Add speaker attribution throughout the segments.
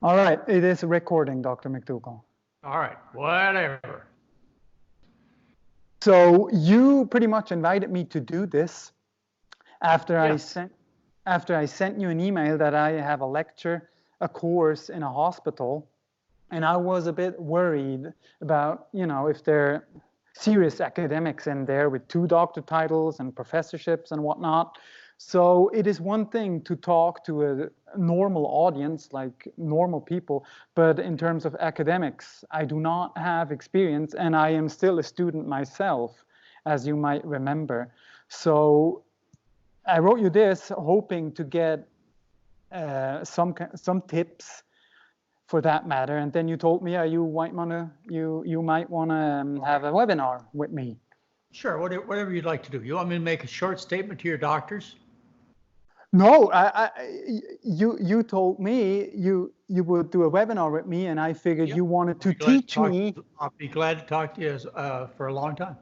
Speaker 1: All right, it is recording, Dr. McDougall.
Speaker 2: All right, whatever.
Speaker 1: So you pretty much invited me to do this after
Speaker 2: Yes.
Speaker 1: I sent you an email that I have a lecture, a course in a hospital, and I was a bit worried about, if there are serious academics in there with 2 doctor titles and professorships and whatnot. So it is one thing to talk to a normal audience, like normal people, but in terms of academics, I do not have experience, and I am still a student myself, as you might remember. So I wrote you this hoping to get some tips for that matter, and then you told me you might wanna have a webinar with me.
Speaker 2: Sure, whatever you'd like to do. You want me to make a short statement to your doctors?
Speaker 1: No, you told me you would do a webinar with me, and I figured you wanted to teach me.
Speaker 2: I'll be glad to talk to you for a long time.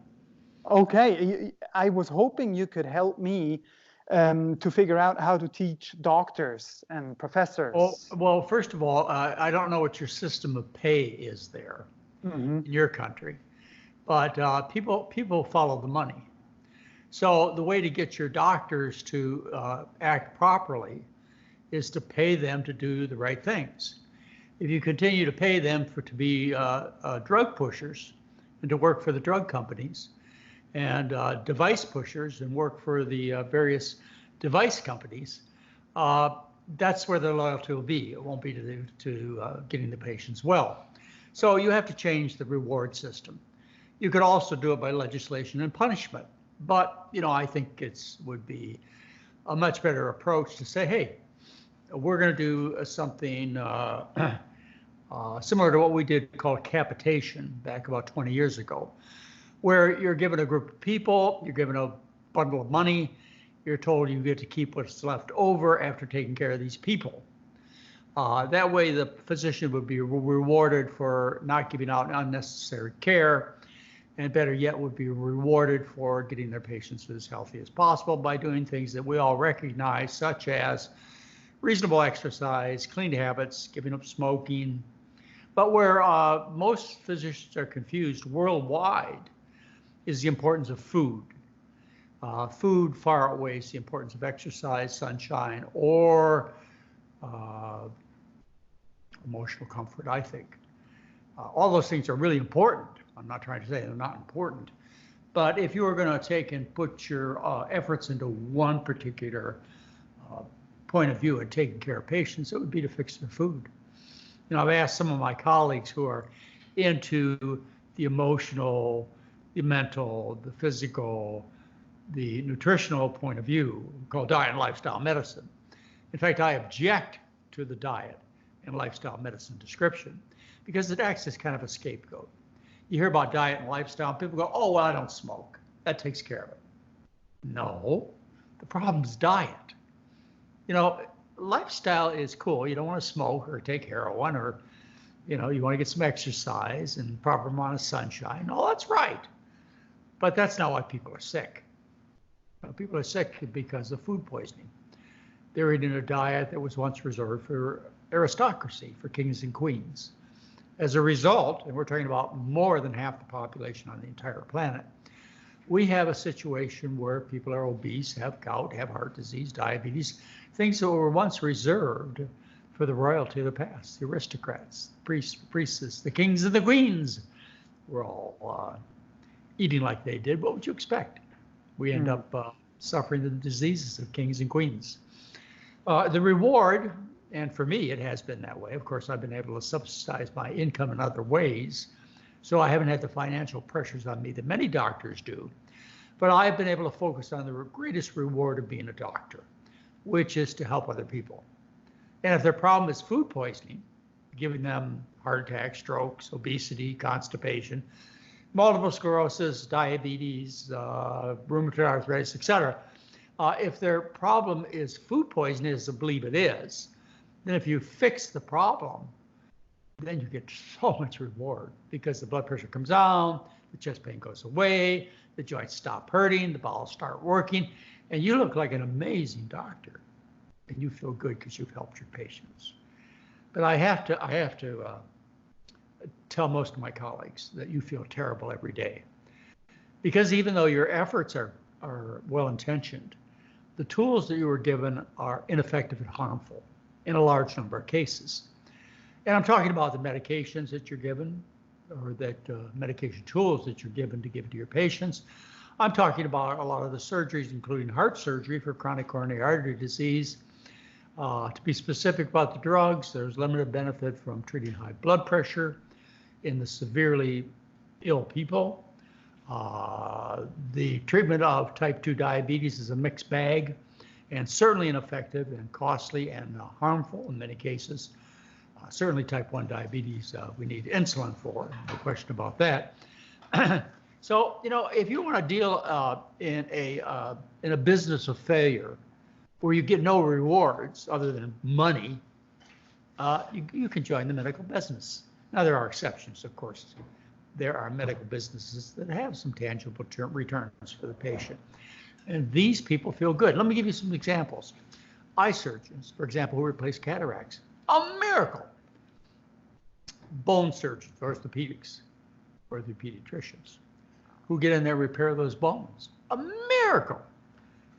Speaker 1: Okay, I was hoping you could help me to figure out how to teach doctors and professors.
Speaker 2: Well, first of all, I don't know what your system of pay is there in your country, but people follow the money. So the way to get your doctors to act properly is to pay them to do the right things. If you continue to pay them to be drug pushers and to work for the drug companies and device pushers and work for the various device companies, that's where their loyalty will be. It won't be to getting the patients well. So you have to change the reward system. You could also do it by legislation and punishment. But, I think it would be a much better approach to say, hey, we're going to do something similar to what we did called capitation back about 20 years ago, where you're given a group of people, you're given a bundle of money, you're told you get to keep what's left over after taking care of these people. That way the physician would be rewarded for not giving out unnecessary care, and better yet would be rewarded for getting their patients as healthy as possible by doing things that we all recognize, such as reasonable exercise, clean habits, giving up smoking. But where most physicians are confused worldwide is the importance of food. Food far outweighs the importance of exercise, sunshine, or emotional comfort, I think. All those things are really important. I'm not trying to say they're not important. But if you were going to take and put your efforts into one particular point of view and taking care of patients, it would be to fix their food. I've asked some of my colleagues who are into the emotional, the mental, the physical, the nutritional point of view, called diet and lifestyle medicine. In fact, I object to the diet and lifestyle medicine description because it acts as kind of a scapegoat. You hear about diet and lifestyle, and people go, oh, well, I don't smoke. That takes care of it. No, the problem's diet. Lifestyle is cool. You don't want to smoke or take heroin, or, you want to get some exercise and proper amount of sunshine. Oh, that's right. But that's not why people are sick. People are sick because of food poisoning. They're eating a diet that was once reserved for aristocracy, for kings and queens. As a result, and we're talking about more than half the population on the entire planet, we have a situation where people are obese, have gout, have heart disease, diabetes, things that were once reserved for the royalty of the past, the aristocrats, the priests, priestesses, the kings and the queens were all eating like they did. What would you expect? We end up suffering the diseases of kings and queens. The reward, and for me, it has been that way. Of course, I've been able to subsidize my income in other ways, so I haven't had the financial pressures on me that many doctors do. But I've been able to focus on the greatest reward of being a doctor, which is to help other people. And if their problem is food poisoning, giving them heart attacks, strokes, obesity, constipation, multiple sclerosis, diabetes, rheumatoid arthritis, etc. If their problem is food poisoning, as I believe it is, then if you fix the problem, then you get so much reward because the blood pressure comes down, the chest pain goes away, the joints stop hurting, the bowels start working, and you look like an amazing doctor. And you feel good because you've helped your patients. But I have to tell most of my colleagues that you feel terrible every day. Because even though your efforts are well-intentioned, the tools that you were given are ineffective and harmful in a large number of cases. And I'm talking about the medications that you're given, or that medication tools that you're given to give to your patients. I'm talking about a lot of the surgeries, including heart surgery for chronic coronary artery disease. To be specific about the drugs, there's limited benefit from treating high blood pressure in the severely ill people. The treatment of type 2 diabetes is a mixed bag, and certainly ineffective and costly and harmful in many cases. Certainly type 1 diabetes, we need insulin for, no question about that. So, if you want to deal in a business of failure where you get no rewards other than money, you can join the medical business. Now, there are exceptions, of course. There are medical businesses that have some tangible returns for the patient. And these people feel good. Let me give you some examples. Eye surgeons, for example, who replace cataracts. A miracle. Bone surgeons, orthopedics, or the pediatricians, who get in there and repair those bones. A miracle.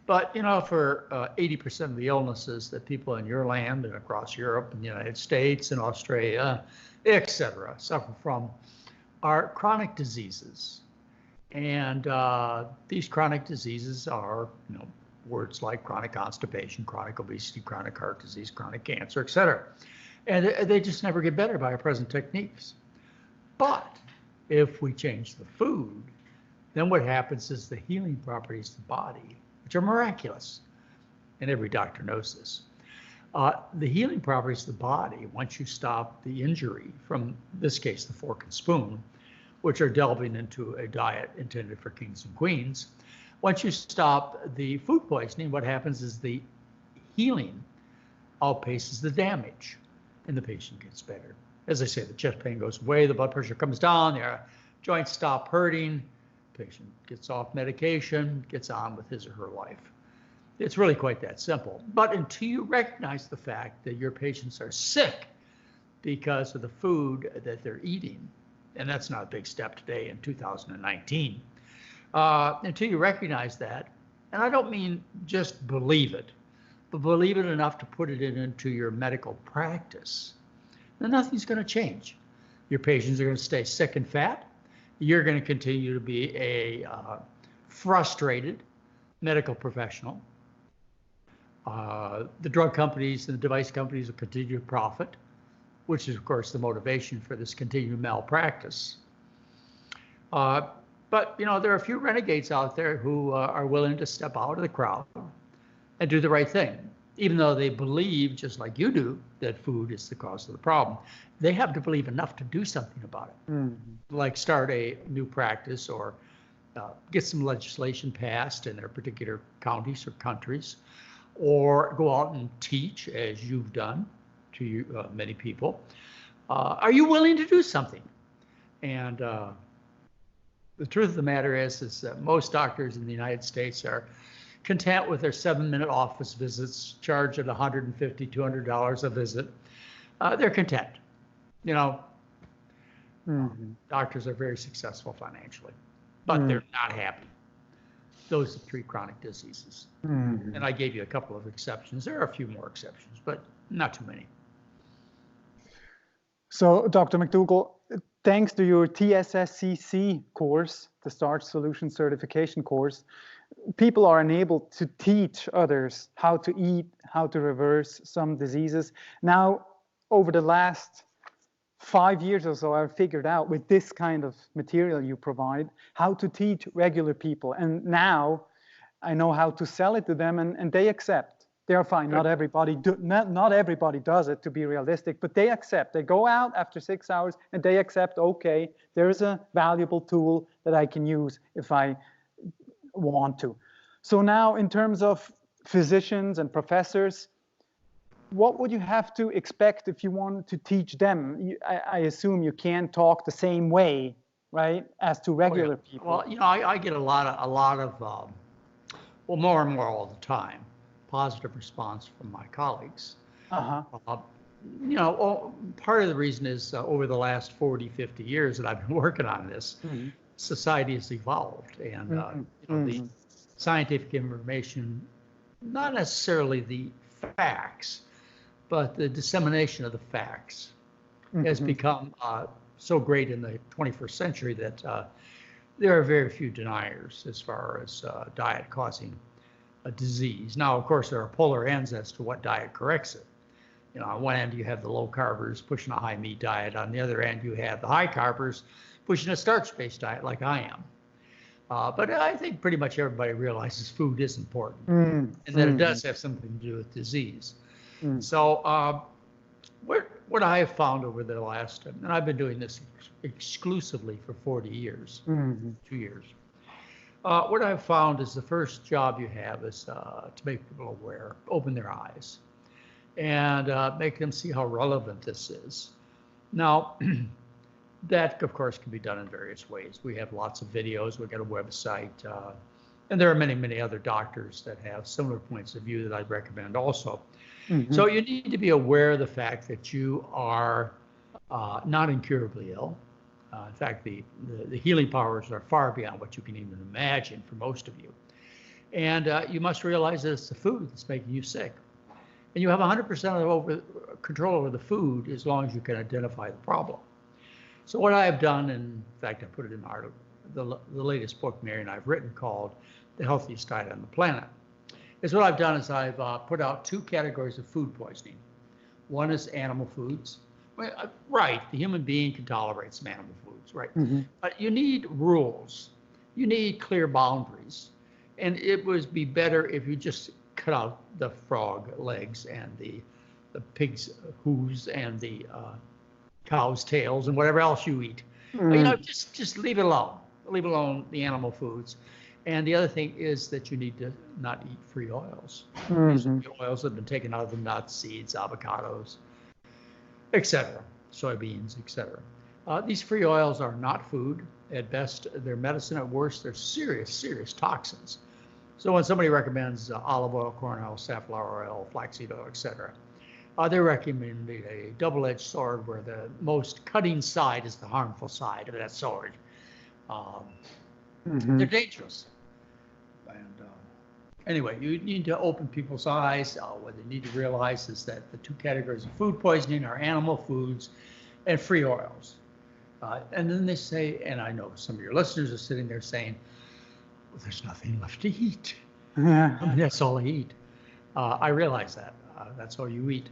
Speaker 2: But, for 80% of the illnesses that people in your land and across Europe and the United States and Australia, etc., suffer from are chronic diseases. And these chronic diseases are, words like chronic constipation, chronic obesity, chronic heart disease, chronic cancer, etc. And they just never get better by our present techniques. But if we change the food, then what happens is the healing properties of the body, which are miraculous, and every doctor knows this. The healing properties of the body, once you stop the injury, from this case, the fork and spoon, which are delving into a diet intended for kings and queens, once you stop the food poisoning, what happens is the healing outpaces the damage, and the patient gets better. As I say, the chest pain goes away, the blood pressure comes down, the joints stop hurting, the patient gets off medication, gets on with his or her life. It's really quite that simple. But until you recognize the fact that your patients are sick because of the food that they're eating, and that's not a big step today in 2019, until you recognize that, and I don't mean just believe it, but believe it enough to put it into your medical practice, then nothing's going to change. Your patients are going to stay sick and fat. You're going to continue to be a frustrated medical professional. The drug companies and the device companies will continue to profit, which is, of course, the motivation for this continued malpractice. But, there are a few renegades out there who are willing to step out of the crowd and do the right thing, even though they believe, just like you do, that food is the cause of the problem. They have to believe enough to do something about it, like start a new practice or get some legislation passed in their particular counties or countries, or go out and teach, as you've done to many people. Are you willing to do something? And the truth of the matter is that most doctors in the United States are content with their 7-minute office visits, charged at $150, $200 a visit. They're content. Doctors are very successful financially, but they're not happy. Those are 3 chronic diseases. And I gave you a couple of exceptions. There are a few more exceptions, but not too many.
Speaker 1: So, Dr. McDougall, thanks to your TSSCC course, the Starch Solution Certification course, people are enabled to teach others how to eat, how to reverse some diseases. Now, over the last 5 years or so, I've figured out with this kind of material you provide how to teach regular people. And now I know how to sell it to them, and they accept. They are fine. Not everybody does it, to be realistic, but they accept. They go out after 6 hours and they accept, okay, there's a valuable tool that I can use if I want to. So now, in terms of physicians and professors, what would you have to expect if you want to teach them? I assume you can't talk the same way, right, as to regular people.
Speaker 2: Well, I get a lot of more and more all the time, positive response from my colleagues. part of the reason is over the last 40, 50 years that I've been working on this, society has evolved, and the scientific information, not necessarily the facts, but the dissemination of the facts has become so great in the 21st century that there are very few deniers as far as diet causing a disease. Now, of course, there are polar ends as to what diet corrects it. On one end, you have the low carbers pushing a high meat diet. On the other end, you have the high carbers pushing a starch-based diet like I am. But I think pretty much everybody realizes food is important and that it does have something to do with disease. So what I have found over the last, and I've been doing this exclusively for 40 years, 2 years. What I've found is the first job you have is to make people aware, open their eyes, and make them see how relevant this is. Now, that, of course, can be done in various ways. We have lots of videos. We've got a website. And there are many, many other doctors that have similar points of view that I'd recommend also. So you need to be aware of the fact that you are not incurably ill. In fact, the healing powers are far beyond what you can even imagine for most of you. And you must realize that it's the food that's making you sick. And you have 100% control over the food as long as you can identify the problem. So what I have done, and in fact, I put it in the latest book Mary and I have written called The Healthiest Diet on the Planet, is what I've done is I've put out 2 categories of food poisoning. One is animal foods. Well, right, the human being can tolerate some animal foods, right? But you need rules. You need clear boundaries. And it would be better if you just cut out the frog legs and the pig's hooves and the cow's tails and whatever else you eat. Just leave it alone. Leave alone the animal foods. And the other thing is that you need to not eat free oils. These are the oils that have been taken out of the nuts, seeds, avocados, etc., soybeans, etc. These free oils are not food. At best, they're medicine. At worst, they're serious, serious toxins. So when somebody recommends olive oil, corn oil, safflower oil, flaxseed oil, etc., they recommend a double-edged sword where the most cutting side is the harmful side of that sword. They're dangerous. And anyway, you need to open people's eyes. What they need to realize is that the 2 categories of food poisoning are animal foods and free oils. And then they say, and I know some of your listeners are sitting there saying, well, there's nothing left to eat. I mean, that's all I eat. I realize that. That's all you eat.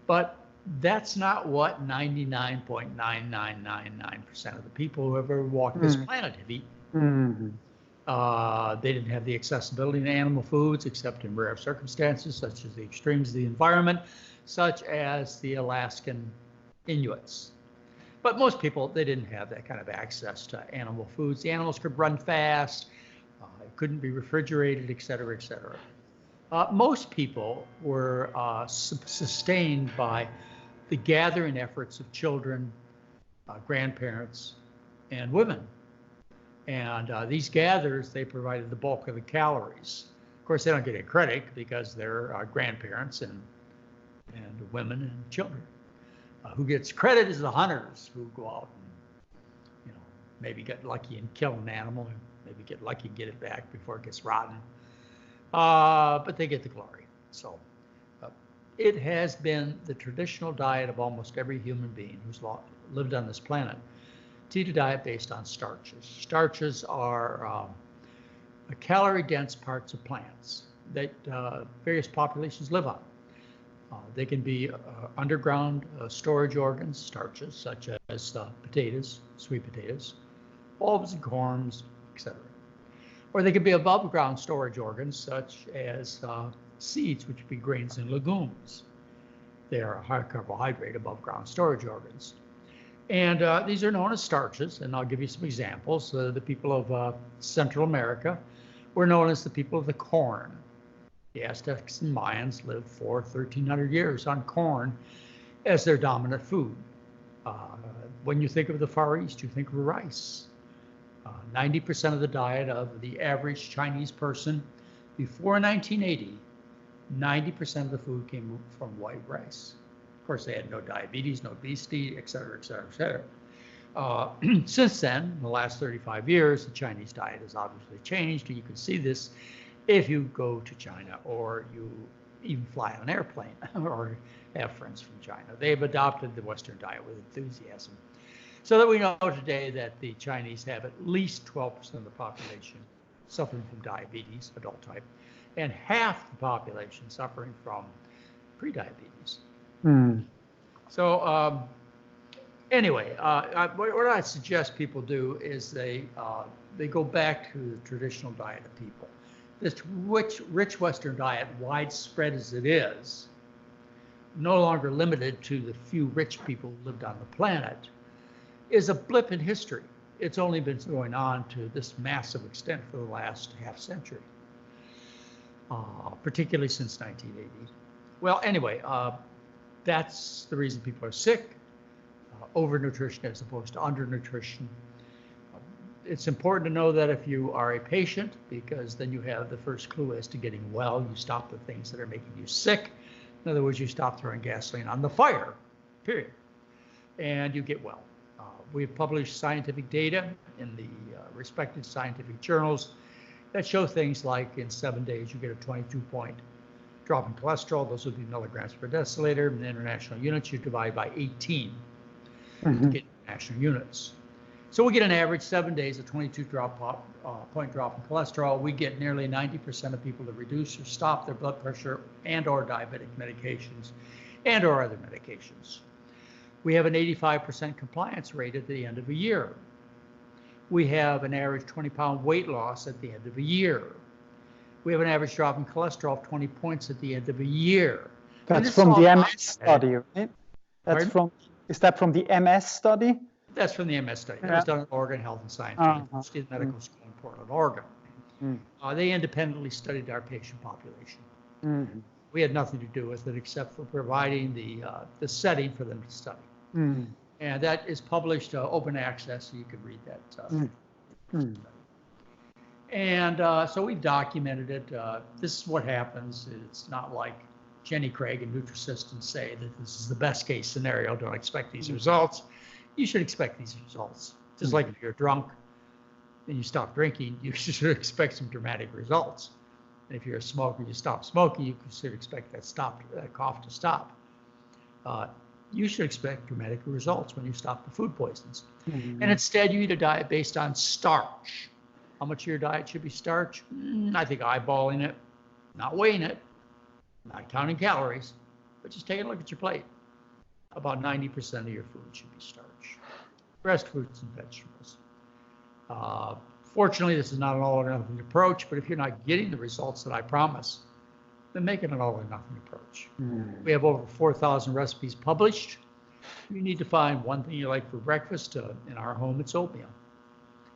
Speaker 2: But that's not what 99.9999% of the people who ever walked this planet have eaten. They didn't have the accessibility to animal foods except in rare circumstances, such as the extremes of the environment, such as the Alaskan Inuits. But most people, they didn't have that kind of access to animal foods. The animals could run fast, it couldn't be refrigerated, et cetera, et cetera. Most people were sustained by the gathering efforts of children, grandparents, and women. And these gatherers, they provided the bulk of the calories. Of course, they don't get any credit because they're grandparents and women and children. Who gets credit is the hunters who go out and, maybe get lucky and kill an animal, and maybe get lucky and get it back before it gets rotten. But they get the glory. So it has been the traditional diet of almost every human being who's lived on this planet to eat a diet based on starches. Starches are calorie-dense parts of plants that various populations live on. They can be underground storage organs, starches, such as potatoes, sweet potatoes, bulbs and corns, etc. Or they can be above ground storage organs, such as seeds, which would be grains and legumes. They are high carbohydrate above ground storage organs. And these are known as starches, and I'll give you some examples. The people of Central America were known as the people of the corn. The Aztecs and Mayans lived for 1,300 years on corn as their dominant food. When you think of the Far East, you think of rice. 90% of the diet of the average Chinese person before 1980, 90% of the food came from white rice. Of course, they had no diabetes, no obesity, et cetera, et cetera, et cetera. Since then, in the last 35 years, the Chinese diet has obviously changed. And you can see this if you go to China or you even fly on an airplane or have friends from China. They've adopted the Western diet with enthusiasm. So that we know today that the Chinese have at least 12% of the population suffering from diabetes, adult type, and half the population suffering from prediabetes. So anyway, what I suggest people do is they go back to the traditional diet of people. This rich Western diet, widespread as it is, no longer limited to the few rich people who lived on the planet, is a blip in history. It's only been going on to this massive extent for the last half century, particularly since 1980. Well, anyway, that's the reason people are sick, overnutrition as opposed to undernutrition. It's important to know that if you are a patient, because then you have the first clue as to getting well, you stop the things that are making you sick. In other words, you stop throwing gasoline on the fire, period, and you get well. We've published scientific data in the respected scientific journals that show things like in 7 days you get a 22-point drop in cholesterol. Those would be milligrams per deciliter. In the international units, you divide by 18 to get international units. So we get an average 7 days, a 22-point drop in cholesterol. We get nearly 90% of people to reduce or stop their blood pressure and or diabetic medications and or other medications. We have an 85% compliance rate at the end of a year. We have an average 20-pound weight loss at the end of a year. We have an average drop in cholesterol of 20 points at the end of a year.
Speaker 1: That's from the MS study, right? Is that from the MS study?
Speaker 2: That's from the MS study. That was done at Oregon Health and Science University Medical School in Portland, Oregon. They independently studied our patient population. We had nothing to do with it except for providing the setting for them to study. And that is published open access, so you can read that. And so we documented it. This is what happens. It's not like Jenny Craig and Nutrisystem say that this is the best case scenario. Don't expect these results. You should expect these results. Just like if you're drunk and you stop drinking, you should expect some dramatic results. And if you're a smoker and you stop smoking, you should expect that cough to stop. You should expect dramatic results when you stop the food poisons. And instead, you eat a diet based on starch. How much of your diet should be starch? I think eyeballing it, not weighing it, not counting calories, but just taking a look at your plate. About 90% of your food should be starch. Rest fruits and vegetables. Fortunately, this is not an all or nothing approach, but if you're not getting the results that I promise, then make it an all or nothing approach. We have over 4,000 recipes published. You need to find one thing you like for breakfast. In our home, it's oatmeal.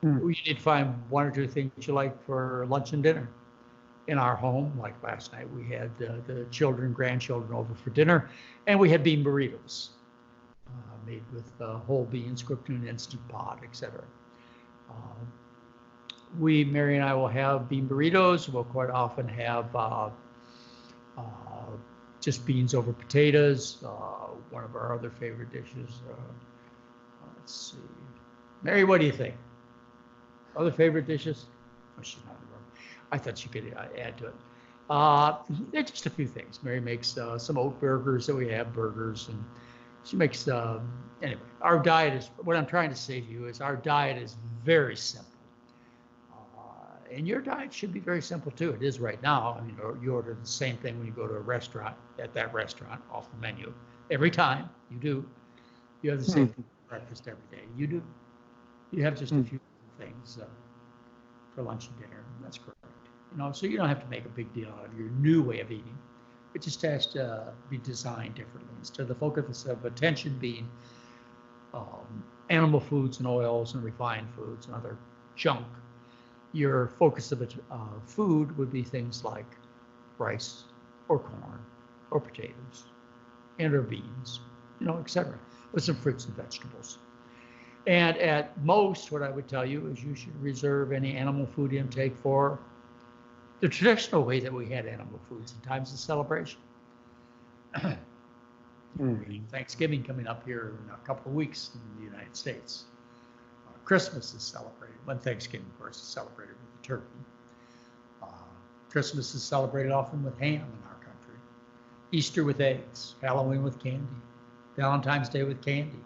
Speaker 2: You need to find one or two things you like for lunch and dinner. In our home, like last night, we had the children, grandchildren over for dinner, and we had bean burritos made with whole beans cooked in an Instant Pot, etc. Mary and I will have bean burritos. We'll quite often have just beans over potatoes. One of our other favorite dishes. Let's see. Mary, what do you think? Other favorite dishes? Oh, she's not in the room. I thought she could add to it. They're just a few things. Mary makes some oat burgers that we have, burgers, and she makes, anyway, our diet is, what I'm trying to say to you is our diet is very simple. And your diet should be very simple too. It is right now. I mean, you order the same thing when you go to a restaurant, at that restaurant, off the menu. Every time you do, you have the same thing for breakfast every day. You do. You have just a few things for lunch and dinner. That's correct. So you don't have to make a big deal out of your new way of eating. It just has to be designed differently. Instead of the focus of attention being animal foods and oils and refined foods and other junk, your focus of food would be things like rice or corn or potatoes and or beans, etc., with some fruits and vegetables. And at most, what I would tell you is you should reserve any animal food intake for the traditional way that we had animal foods in times of celebration. Thanksgiving coming up here in a couple of weeks in the United States. Christmas is celebrated. When Thanksgiving, of course, is celebrated with the turkey. Christmas is celebrated often with ham in our country. Easter with eggs. Halloween with candy. Valentine's Day with candy.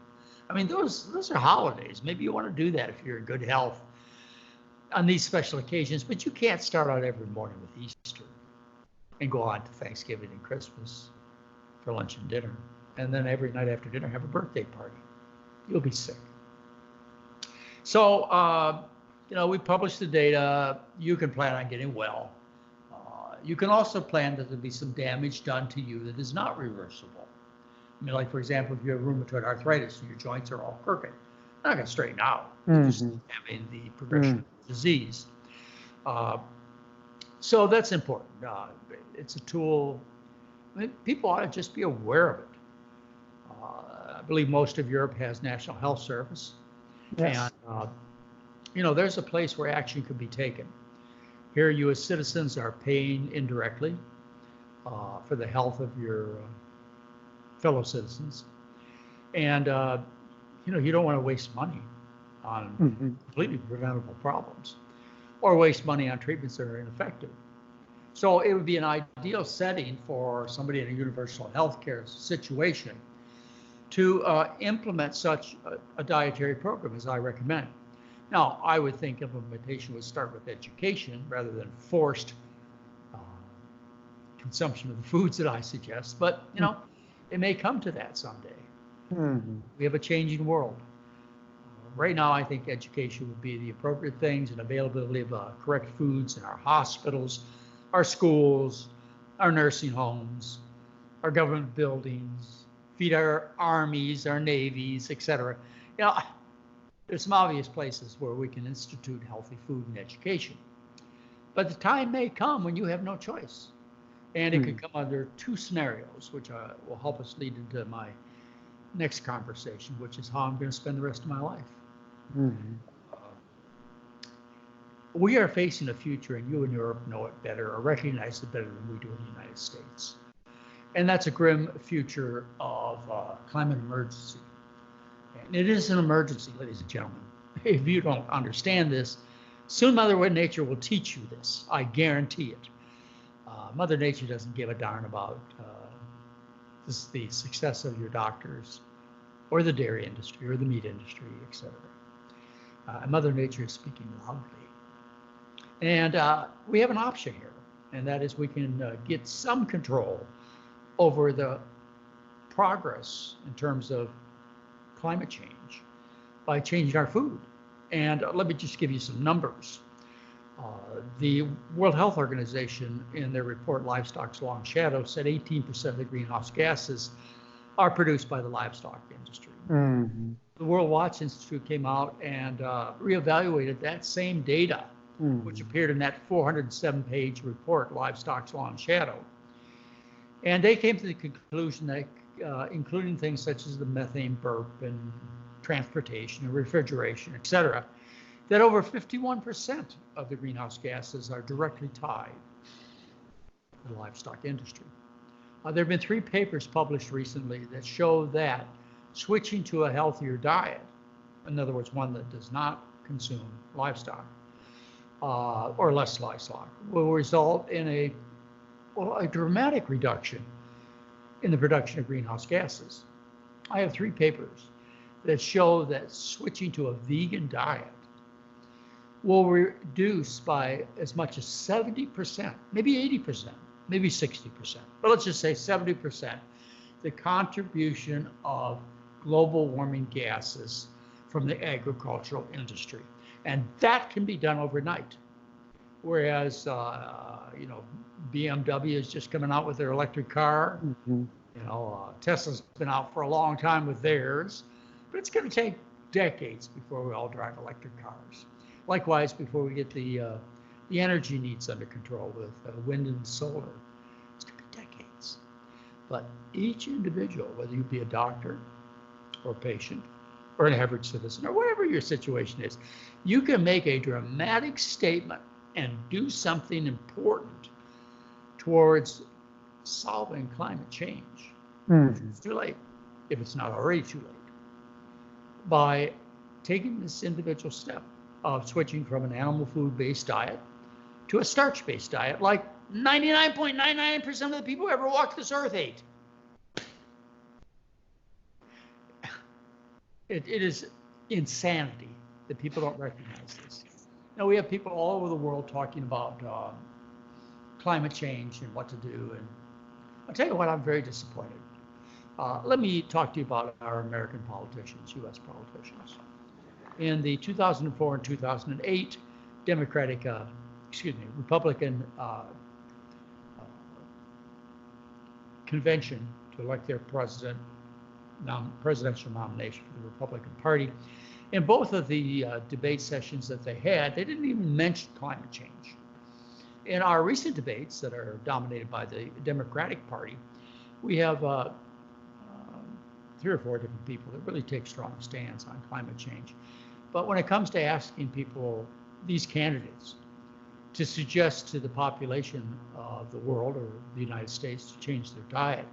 Speaker 2: I mean, those are holidays. Maybe you want to do that if you're in good health on these special occasions, but you can't start out every morning with Easter and go on to Thanksgiving and Christmas for lunch and dinner, and then every night after dinner have a birthday party. You'll be sick. So, we publish the data. You can plan on getting well. You can also plan that there'll be some damage done to you that is not reversible. I mean, like, for example, if you have rheumatoid arthritis and your joints are all crooked, they're not going to straighten out. You're just having the progression of the disease. So that's important. It's a tool. I mean, people ought to just be aware of it. I believe most of Europe has National Health Service.
Speaker 1: Yes.
Speaker 2: And, there's a place where action could be taken. Here, you as citizens are paying indirectly for the health of your fellow citizens. And, you don't want to waste money on completely preventable problems or waste money on treatments that are ineffective. So it would be an ideal setting for somebody in a universal healthcare situation to implement such a dietary program as I recommend. Now, I would think implementation would start with education rather than forced consumption of the foods that I suggest, but it may come to that someday. We have a changing world. Right now, I think education would be the appropriate things and availability of correct foods in our hospitals, our schools, our nursing homes, our government buildings, feed our armies, our navies, etc. There's some obvious places where we can institute healthy food and education. But the time may come when you have no choice. And it could come under two scenarios, which will help us lead into my next conversation, which is how I'm going to spend the rest of my life. We are facing a future, and you in Europe know it better or recognize it better than we do in the United States. And that's a grim future of climate emergency. And it is an emergency, ladies and gentlemen. If you don't understand this, soon Mother Nature will teach you this. I guarantee it. Mother Nature doesn't give a darn about the success of your doctors or the dairy industry or the meat industry, etc. Mother Nature is speaking loudly. And we have an option here, and that is we can get some control over the progress in terms of climate change by changing our food. And let me just give you some numbers. The World Health Organization, in their report, Livestock's Long Shadow, said 18% of the greenhouse gases are produced by the livestock industry. The World Watch Institute came out and reevaluated that same data, which appeared in that 407-page report, Livestock's Long Shadow. And they came to the conclusion that, including things such as the methane burp and transportation and refrigeration, etc., that over 51% of the greenhouse gases are directly tied to the livestock industry. There have been 3 papers published recently that show that switching to a healthier diet, in other words, one that does not consume livestock or less livestock, will result in a dramatic reduction in the production of greenhouse gases. I have 3 papers that show that switching to a vegan diet will reduce by as much as 70%, maybe 80%, maybe 60%, but let's just say 70%, the contribution of global warming gases from the agricultural industry. And that can be done overnight. Whereas, BMW is just coming out with their electric car. Tesla's been out for a long time with theirs, but it's going to take decades before we all drive electric cars. Likewise, before we get the energy needs under control with wind and solar, it's going to be decades. But each individual, whether you be a doctor or a patient or an average citizen or whatever your situation is, you can make a dramatic statement and do something important towards solving climate change.
Speaker 1: Mhm.
Speaker 2: It's too late, if it's not already too late, by taking this individual step of switching from an animal food-based diet to a starch-based diet, like 99.99% of the people who ever walked this earth ate. It is insanity that people don't recognize this. Now, we have people all over the world talking about climate change and what to do. And I'll tell you what, I'm very disappointed. Let me talk to you about our American politicians, U.S. politicians. In the 2004 and 2008 Republican convention to elect their presidential nomination for the Republican Party. In both of the debate sessions that they had, they didn't even mention climate change. In our recent debates that are dominated by the Democratic Party, we have 3 or 4 different people that really take strong stands on climate change. But when it comes to asking people, these candidates, to suggest to the population of the world or the United States to change their diet,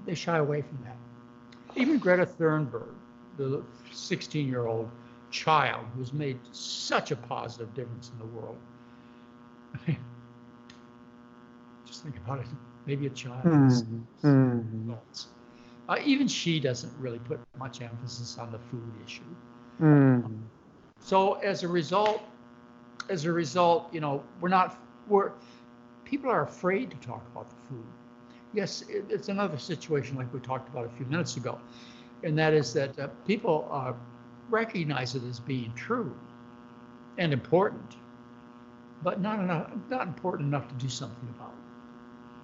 Speaker 2: they shy away from that. Even Greta Thunberg, the 16-year-old child who's made such a positive difference in the world. I mean, just think about it, maybe a child.
Speaker 1: Mm-hmm.
Speaker 2: Even she doesn't really put much emphasis on the food issue.
Speaker 1: Mm-hmm.
Speaker 2: So as a result, you know, people are afraid to talk about the food. Yes, it's another situation like we talked about a few minutes ago, and that is that people recognize it as being true and important, but not important enough to do something about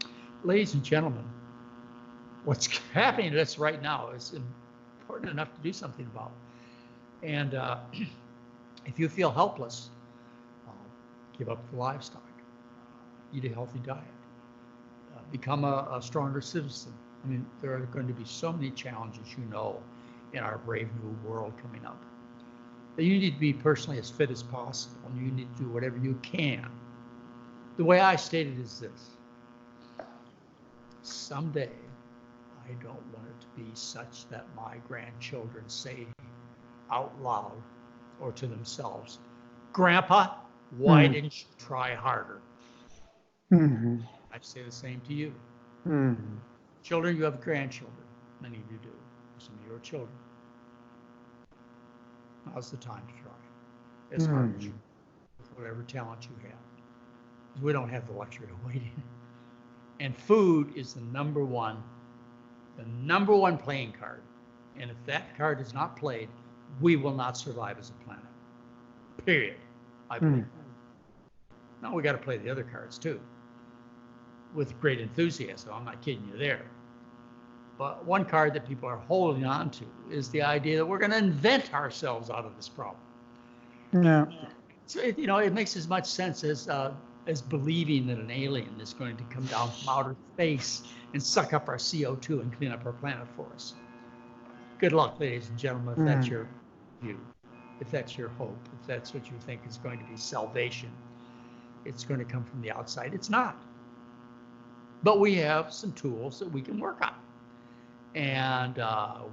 Speaker 2: it. Ladies and gentlemen, what's happening to us right now is important enough to do something about. And if you feel helpless, give up the livestock, eat a healthy diet, become a stronger citizen. I mean, there are going to be so many challenges, you know, in our brave new world coming up. That you need to be personally as fit as possible, and you need to do whatever you can. The way I state it is this: someday, I don't want it to be such that my grandchildren say out loud or to themselves, "Grandpa, why didn't you try harder?"
Speaker 1: Mm-hmm.
Speaker 2: I say the same to you.
Speaker 1: Mm-hmm.
Speaker 2: Children, you have grandchildren. Many of you do. Some of you are children. Now's the time to try as hard as you, with whatever talent you have. Because we don't have the luxury of waiting. And food is the number one playing card. And if that card is not played, we will not survive as a planet. Period. I believe. Now we got to play the other cards too, with great enthusiasm. I'm not kidding you there. But one card that people are holding on to is the idea that we're going to invent ourselves out of this problem.
Speaker 1: Yeah.
Speaker 2: So it makes as much sense as believing that an alien is going to come down from outer space and suck up our CO2 and clean up our planet for us. Good luck, ladies and gentlemen, if that's your view, if that's your hope, if that's what you think is going to be salvation. It's going to come from the outside. It's not. But we have some tools that we can work on. And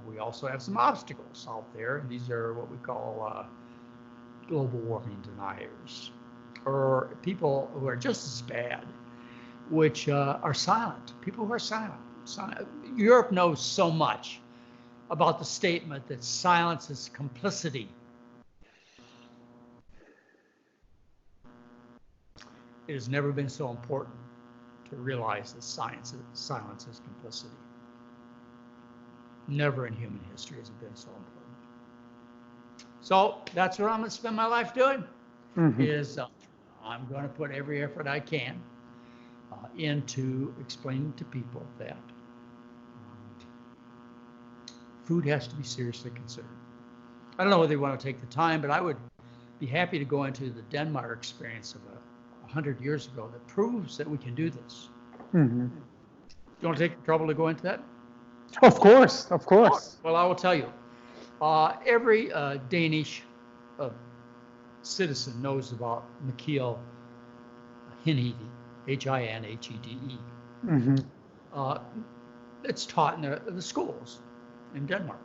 Speaker 2: we also have some obstacles out there. And these are what we call global warming deniers, or people who are just as bad, which are silent. People who are silent. Europe knows so much about the statement that silence is complicity. It has never been so important to realize that silence is complicity. Never in human history has it been so important. So that's what I'm going to spend my life doing. Is I'm going to put every effort I can into explaining to people that food has to be seriously considered. I don't know whether you want to take the time, but I would be happy to go into the Denmark experience of 100 years ago that proves that we can do this. You want to take the trouble to go into that?
Speaker 1: Of course.
Speaker 2: Well, I will tell you. Every Danish citizen knows about McDougall Hinhede, Hinhede. it's taught in the schools in Denmark.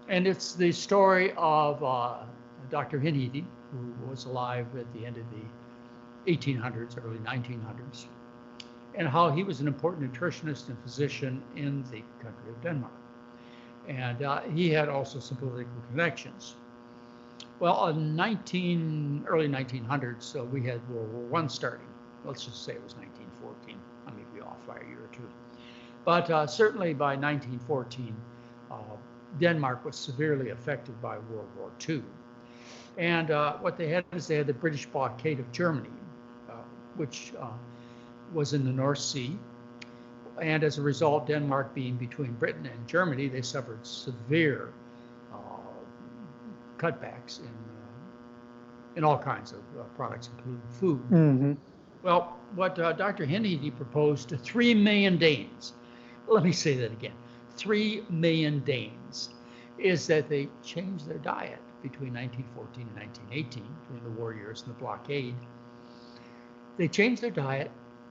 Speaker 2: And it's the story of Dr. Hinhede, who was alive at the end of the 1800s, early 1900s, and how he was an important nutritionist and physician in the country of Denmark. And he had also some political connections. Well, in early 1900s, so we had World War I starting. Let's just say it was 1914. I may be off by a year or two. But certainly by 1914, Denmark was severely affected by World War II. And what they had is they had the British blockade of Germany, which was in the North Sea. And as a result, Denmark being between Britain and Germany, they suffered severe cutbacks in all kinds of products, including food.
Speaker 1: Mm-hmm.
Speaker 2: Well, what Dr. Hinhede proposed to 3 million Danes, let me say that again, 3 million Danes, is that they changed their diet between 1914 and 1918, during the war years and the blockade. They changed their diet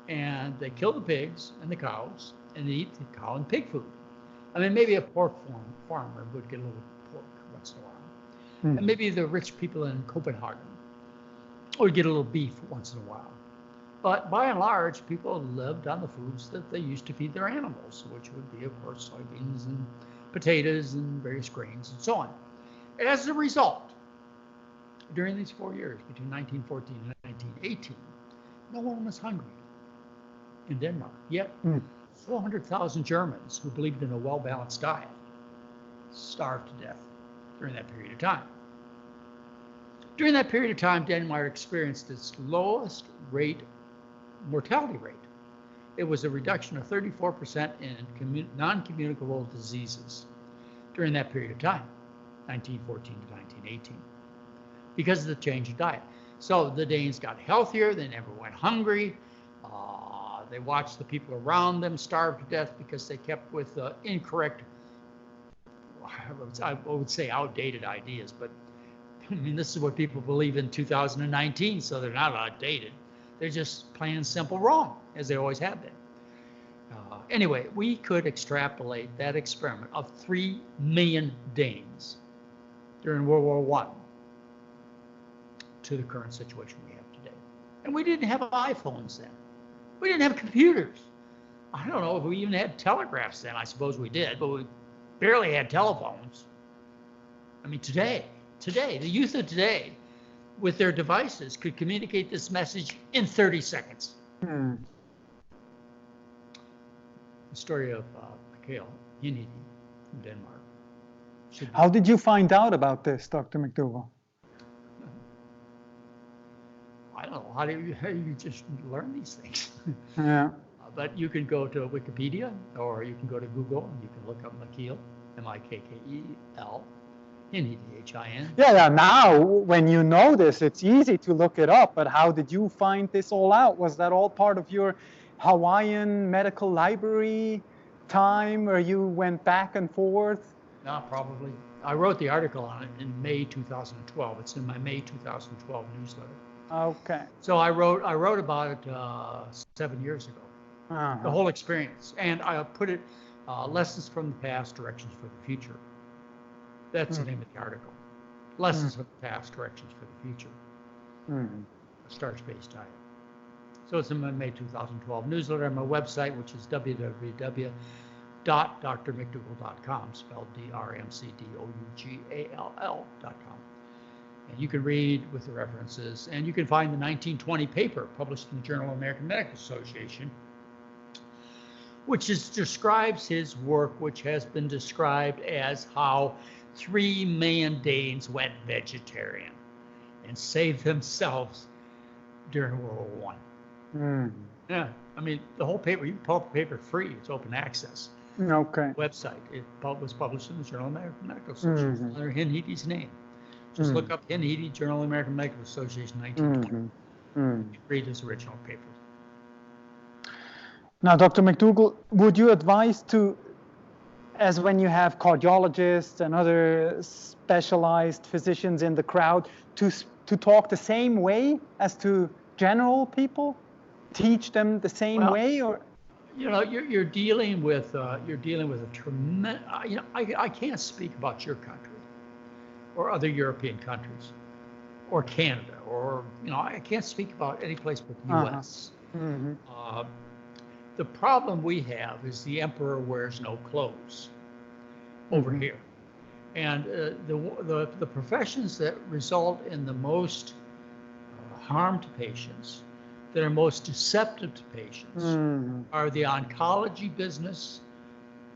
Speaker 2: and they kill the pigs and the cows and they eat the cow and pig food. I mean, maybe a pork farmer would get a little pork once in a while. And maybe the rich people in Copenhagen would get a little beef once in a while. But by and large, people lived on the foods that they used to feed their animals, which would be, of course, soybeans and potatoes and various grains and so on. As a result, during these 4 years, between 1914 and 1918, no one was hungry in Denmark. Yet, 400,000 Germans who believed in a well-balanced diet starved to death during that period of time. During that period of time, Denmark experienced its lowest mortality rate. It was a reduction of 34% in non-communicable diseases during that period of time, 1914 to 1918, because of the change of diet. So the Danes got healthier, they never went hungry, they watched the people around them starve to death because they kept with incorrect, I would say outdated ideas, but I mean, this is what people believe in 2019, so they're not outdated. They're just plain and simple wrong, as they always have been. Anyway, we could extrapolate that experiment of 3 million Danes during World War I to the current situation we have today. And we didn't have iPhones then. We didn't have computers. I don't know if we even had telegraphs then. I suppose we did, but we barely had telephones. I mean, today, the youth of today, with their devices, could communicate this message in 30 seconds. The story of McDougall, Hinhede from Denmark.
Speaker 1: How did you find out about this, Dr. McDougall?
Speaker 2: I don't know. How do you just learn these things?
Speaker 1: Yeah.
Speaker 2: But you can go to Wikipedia, or you can go to Google, and you can look up McDougall, M-I-K-K-E-L, Hinhede, H-I-N.
Speaker 1: Yeah, now when you know this, it's easy to look it up, but how did you find this all out? Was that all part of your Hawaiian medical library time where you went back and forth?
Speaker 2: No, probably. I wrote the article on it in May 2012. It's in my May 2012 newsletter.
Speaker 1: Okay.
Speaker 2: So I wrote about it 7 years ago, the whole experience. And I put it, Lessons from the Past, Directions for the Future. That's the name of the article. Lessons from the Past, Directions for the Future. A starch-based diet. So it's in my May 2012 newsletter on my website, which is www.drmcdougall.com, spelled DRMCDOUGALL.com. And you can read with the references, and you can find the 1920 paper published in the Journal of the American Medical Association, which describes his work, which has been described as how 3 million Danes went vegetarian and saved themselves during World War I. Yeah, I mean, the whole paper, you can pull up the paper free, it's open access.
Speaker 1: Okay.
Speaker 2: Website, it was published in the Journal of the American Medical Association under Hinhede's name. Just look up Hinhede, Journal of the American Medical Association, 1920. Read his original paper.
Speaker 1: Now, Dr. McDougall, would you advise as when you have cardiologists and other specialized physicians in the crowd, to talk the same way as to general people? Teach them the same way? Or
Speaker 2: you're dealing with a tremendous. I can't speak about your country or other European countries or Canada or I can't speak about any place but the U.S.
Speaker 1: Mm-hmm.
Speaker 2: The problem we have is the emperor wears no clothes over
Speaker 1: Mm-hmm.
Speaker 2: here, and the professions that result in the most harm to patients, that are most deceptive to patients,
Speaker 1: Mm-hmm.
Speaker 2: are the oncology business,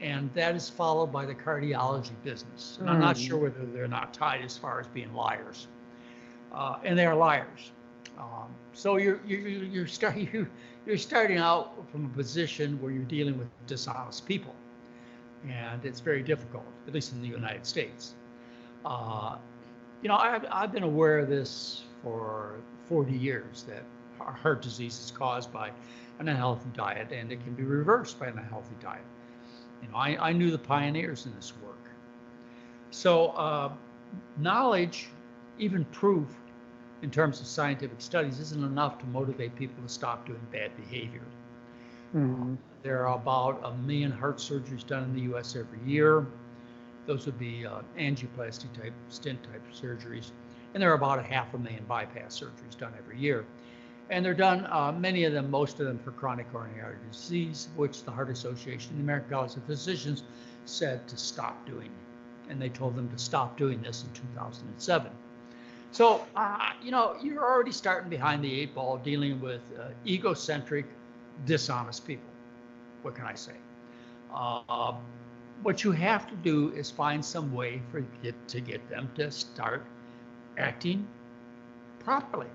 Speaker 2: and that is followed by the cardiology business. And I'm not sure whether they're not tied as far as being liars, and they are liars. So you're starting out from a position where you're dealing with dishonest people, and it's very difficult, at least in the United States. I've been aware of this for 40 years, that heart disease is caused by an unhealthy diet, and it can be reversed by an unhealthy diet. I knew the pioneers in this work. So knowledge, even proof in terms of scientific studies, isn't enough to motivate people to stop doing bad behavior.
Speaker 1: Mm-hmm.
Speaker 2: There are about 1 million heart surgeries done in the U.S. every year. Those would be angioplasty type, stent type surgeries. And there are about 500,000 bypass surgeries done every year. And they're done, most of them for chronic coronary artery disease, which the Heart Association, the American College of Physicians, said to stop doing. And they told them to stop doing this in 2007. So, you're already starting behind the 8 ball, dealing with egocentric, dishonest people. What can I say? What you have to do is find some way to get them to start acting properly,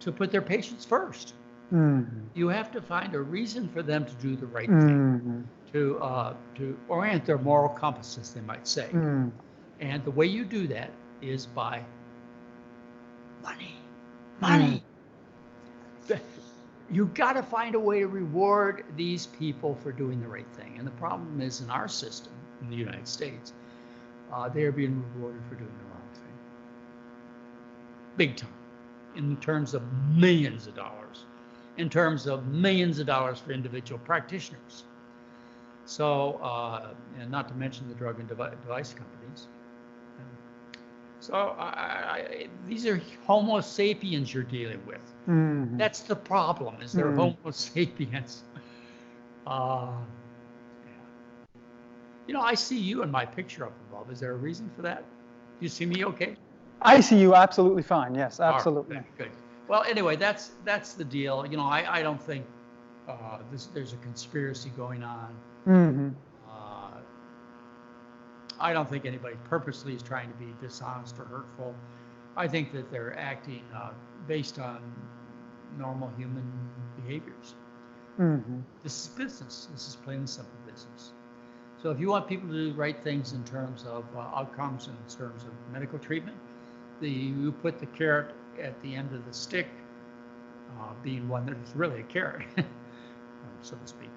Speaker 2: to put their patients first.
Speaker 1: Mm-hmm.
Speaker 2: You have to find a reason for them to do the right thing, to orient their moral compass, as they might say.
Speaker 1: Mm-hmm.
Speaker 2: And the way you do that is by money. You've got to find a way to reward these people for doing the right thing. And the problem is, in our system, in the United States, they are being rewarded for doing the wrong thing. Big time. In terms of millions of dollars. In terms of millions of dollars for individual practitioners. So, and not to mention the drug and device companies. So these are Homo sapiens you're dealing with.
Speaker 1: Mm-hmm.
Speaker 2: That's the problem, is they're Homo sapiens. I see you in my picture up above. Is there a reason for that? Do you see me okay?
Speaker 1: I see you absolutely fine. Yes, absolutely.
Speaker 2: Right, good. Well, anyway, that's the deal. I don't think there's a conspiracy going on.
Speaker 1: Mm-hmm.
Speaker 2: I don't think anybody purposely is trying to be dishonest or hurtful. I think that they're acting based on normal human behaviors.
Speaker 1: Mm-hmm.
Speaker 2: This is business. This is plain and simple business. So if you want people to do the right things in terms of outcomes, in terms of medical treatment, you put the carrot at the end of the stick, being one that is really a carrot, so to speak.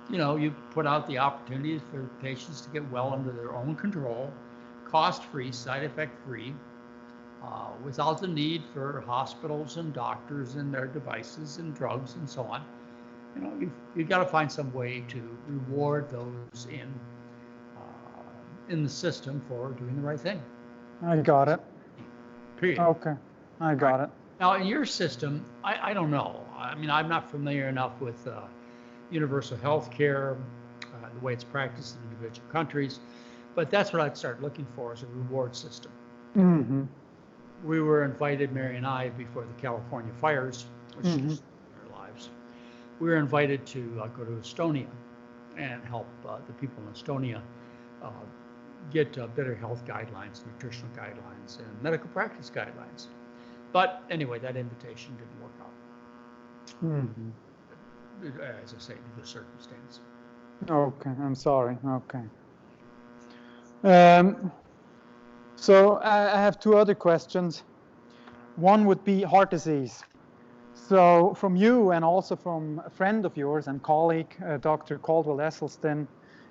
Speaker 2: You put out the opportunities for patients to get well under their own control, cost-free, side effect-free, without the need for hospitals and doctors and their devices and drugs and so on. You've got to find some way to reward those in the system for doing the right thing.
Speaker 1: I got it.
Speaker 2: Period.
Speaker 1: Okay, I got it.
Speaker 2: Now, in your system, I don't know. I mean, I'm not familiar enough with universal health care, the way it's practiced in individual countries, but that's what I'd start looking for, is a reward system.
Speaker 1: Mm-hmm.
Speaker 2: We were invited, Mary and I, before the California fires, which destroyed our lives. We were invited to go to Estonia and help the people in Estonia get better health guidelines, nutritional guidelines, and medical practice guidelines. But anyway, that invitation didn't work out.
Speaker 1: Mm-hmm.
Speaker 2: As I say, due to circumstance.
Speaker 1: Okay, I'm sorry. Okay. So I have 2 other questions. One would be heart disease. So from you and also from a friend of yours and colleague, Dr. Caldwell Esselstyn,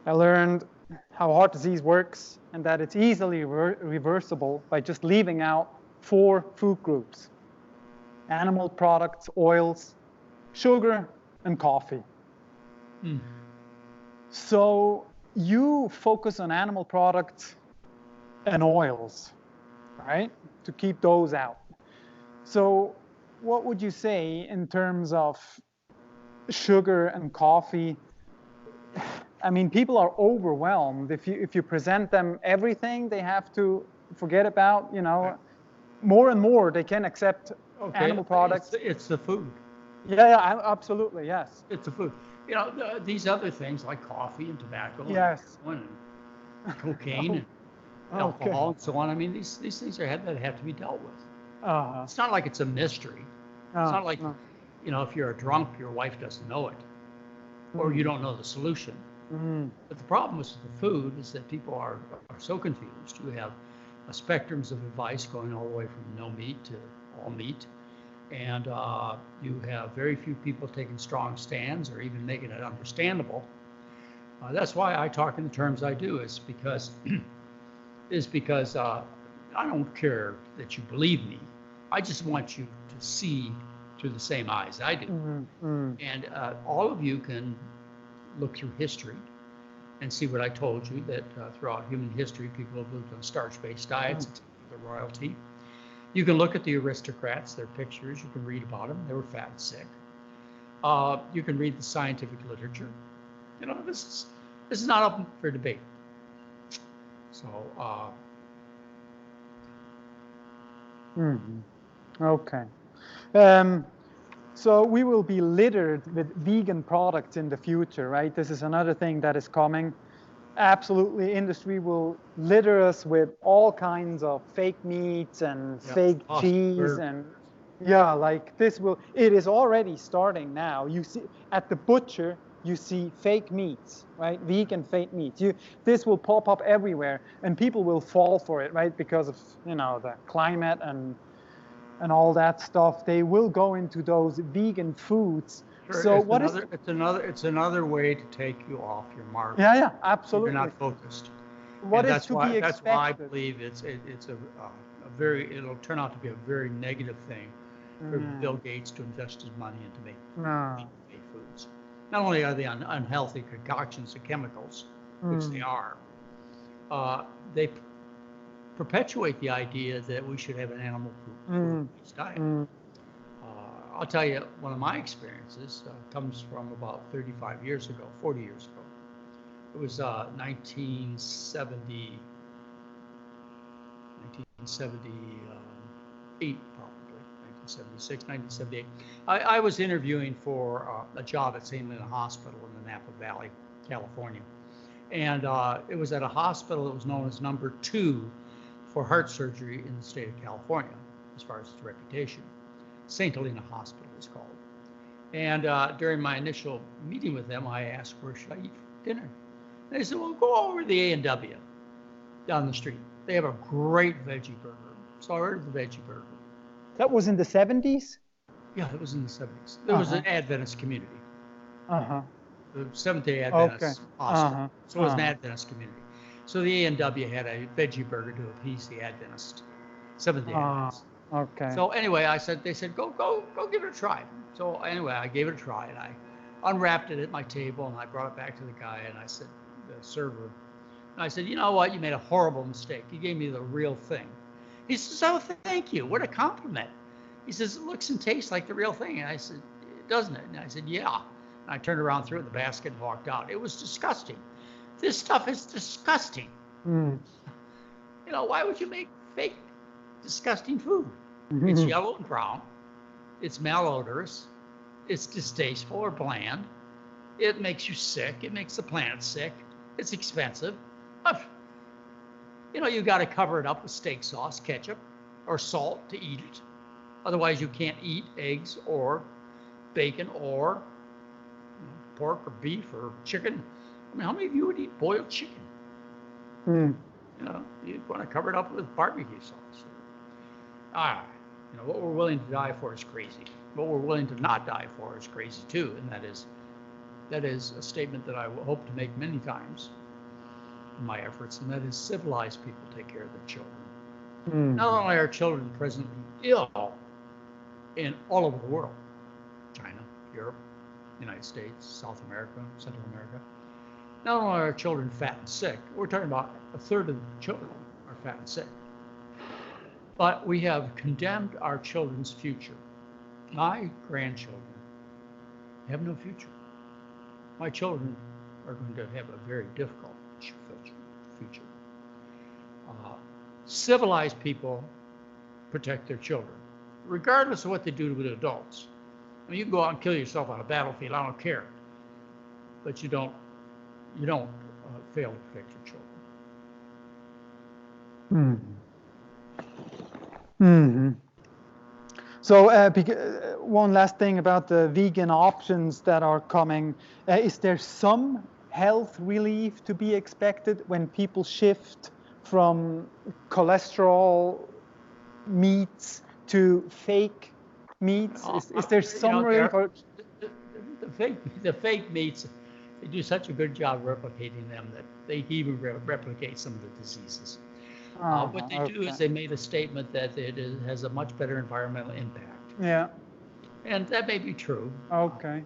Speaker 1: I learned how heart disease works and that it's easily reversible by just leaving out 4 food groups: animal products, oils, sugar, and coffee.
Speaker 2: Mm.
Speaker 1: So you focus on animal products and oils, right? To keep those out. So what would you say in terms of sugar and coffee? I mean, people are overwhelmed. If you present them everything, they have to forget about, more and more they can accept animal products.
Speaker 2: It's the food.
Speaker 1: Yeah, absolutely, yes.
Speaker 2: It's the food. These other things like coffee and tobacco
Speaker 1: Yes.
Speaker 2: and cocaine and alcohol and so on. I mean, these things that have to be dealt with. It's not like it's a mystery. It's not like, if you're a drunk, your wife doesn't know it, or you don't know the solution. But the problem with the food is that people are so confused. You have spectrums of advice going all the way from no meat to all meat. And you have very few people taking strong stands or even making it understandable. That's why I talk in the terms I do, is because I don't care that you believe me. I just want you to see through the same eyes I do. And all of you can look through history and see what I told you, that throughout human history, people have lived on starch-based diets, except for the royalty. You can look at the aristocrats, their pictures, you can read about them, they were fat and sick. You can read the scientific literature. This is not up for debate. So,
Speaker 1: Okay. So we will be littered with vegan products in the future, right? This is another thing that is coming. Absolutely, industry will litter us with all kinds of fake meats and fake cheese, and it is already starting now. You see at the butcher, you see fake meats, right? Vegan fake meats. This will pop up everywhere, and people will fall for it, right? Because of the climate and all that stuff. They will go into those vegan foods.
Speaker 2: Sure, so it's another way to take you off your mark.
Speaker 1: Yeah, absolutely.
Speaker 2: You're not focused.
Speaker 1: That's why
Speaker 2: I believe it'll turn out to be a very negative thing for Bill Gates to invest his money into making foods. Not only are they unhealthy concoctions of chemicals, which they are, they perpetuate the idea that we should have an animal food-based diet. I'll tell you, one of my experiences comes from about 35 years ago, 40 years ago. It was 1978, probably, 1976, 1978. I was interviewing for a job at St. Helena Hospital in the Napa Valley, California. And it was at a hospital that was known as number 2 for heart surgery in the state of California, as far as its reputation. St. Helena Hospital is called. And during my initial meeting with them, I asked, where should I eat for dinner? And they said, well, go over to the A&W down the street. They have a great veggie burger. So I ordered the veggie burger.
Speaker 1: That was in the 70s?
Speaker 2: Yeah, it was in the 70s. There was an Adventist community. The Seventh-day Adventist hospital. So it was an Adventist community. So the A&W had a veggie burger to appease the Adventist, Seventh-day Adventists.
Speaker 1: Okay.
Speaker 2: So anyway, they said, go give it a try. So anyway, I gave it a try, and I unwrapped it at my table, and I brought it back to the guy, and I said, the server, and I said, you know what? You made a horrible mistake. You gave me the real thing. He says, oh, thank you. What a compliment. He says, it looks and tastes like the real thing. And I said, doesn't it? And I said, yeah. And I turned around, threw it in the basket, and walked out. It was disgusting. This stuff is disgusting. Why would you make fake, disgusting food? It's yellow and brown. It's malodorous. It's distasteful or bland. It makes you sick. It makes the planet sick. It's expensive. You got to cover it up with steak sauce, ketchup, or salt to eat it. Otherwise, you can't eat eggs or bacon or pork or beef or chicken. I mean, how many of you would eat boiled chicken? You want to cover it up with barbecue sauce. What we're willing to die for is crazy. What we're willing to not die for is crazy too, and that is a statement that I hope to make many times in my efforts, and that is civilized people take care of their children. Not only are children presently ill in all over the world, China, Europe, United States, South America, Central America, not only are children fat and sick, we're talking about a third of the children are fat and sick. But we have condemned our children's future. My grandchildren have no future. My children are going to have a very difficult future. Civilized people protect their children, regardless of what they do with adults. I mean, you can go out and kill yourself on a battlefield. I don't care, but you don't fail to protect your children.
Speaker 1: Mm-hmm. So one last thing about the vegan options that are coming. Is there some health relief to be expected when people shift from cholesterol meats to fake meats? Is there some relief?
Speaker 2: The fake meats, they do such a good job replicating them that they even replicate some of the diseases. What they do is they made a statement that it has a much better environmental impact.
Speaker 1: Yeah.
Speaker 2: And that may be true.
Speaker 1: Okay.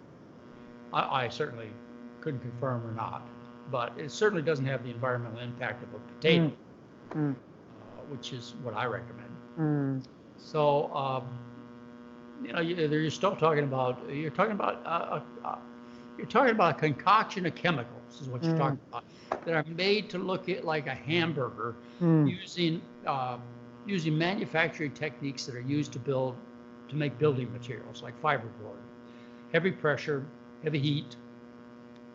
Speaker 2: I certainly couldn't confirm or not, but it certainly doesn't have the environmental impact of a potato, which is what I recommend. So, you're still talking about a concoction of chemicals is what you're talking about, that are made to look like a hamburger, using manufacturing techniques that are used to make building materials like fiberboard, heavy pressure, heavy heat.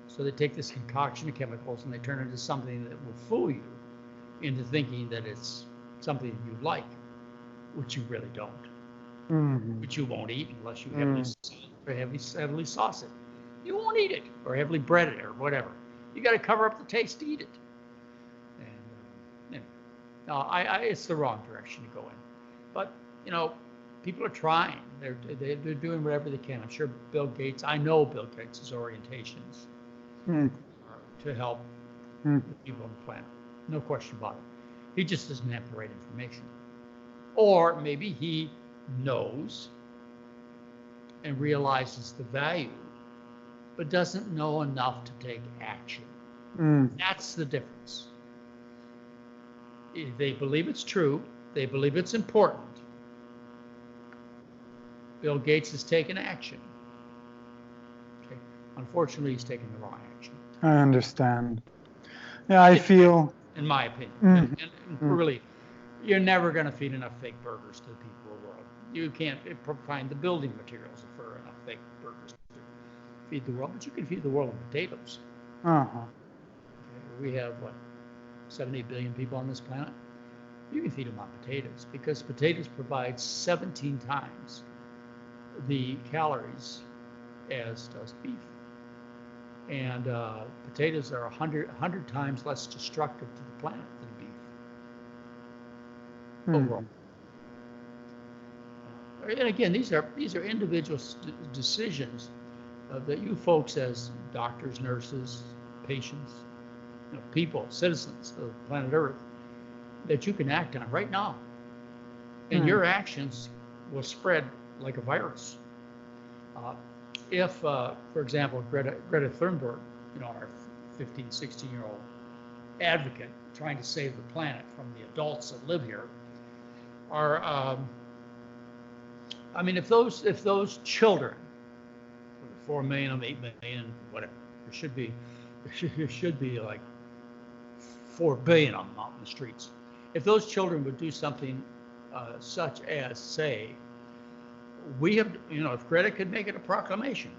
Speaker 2: So they take this concoction of chemicals and they turn it into something that will fool you into thinking that it's something you like, which you really don't, which you won't eat unless you heavily sauce it. You won't eat it, or heavily bread it, or whatever. You got to cover up the taste to eat it. And it's the wrong direction to go in. But people are trying. They're doing whatever they can. I'm sure Bill Gates. I know Bill Gates' orientations are to help the people on the planet. No question about it. He just doesn't have the right information, or maybe he knows and realizes the value, but doesn't know enough to take action. That's the difference. They believe it's true. They believe it's important. Bill Gates has taken action. Okay. Unfortunately, he's taken the wrong action.
Speaker 1: I understand. Yeah, I feel...
Speaker 2: In my opinion. And really, you're never going to feed enough fake burgers to the people of the world. You can't find the building materials for enough fake burgers to feed the world, but you can feed the world with potatoes. Okay. We have, 7-8 billion people on this planet. You can feed them on potatoes, because potatoes provide 17 times the calories as does beef. And potatoes are 100 times less destructive to the planet than beef overall. And again, these are individual decisions that you folks, as doctors, nurses, patients, people, citizens of planet Earth, that you can act on right now. And your actions will spread like a virus. If, for example, Greta Thunberg, our 15, 16-year-old advocate trying to save the planet from the adults that live here, are, if those children, 4 million, 8 million, whatever, there should be like 4 billion of them out in the streets. If those children would do something such as say, we have, if Greta could make it a proclamation,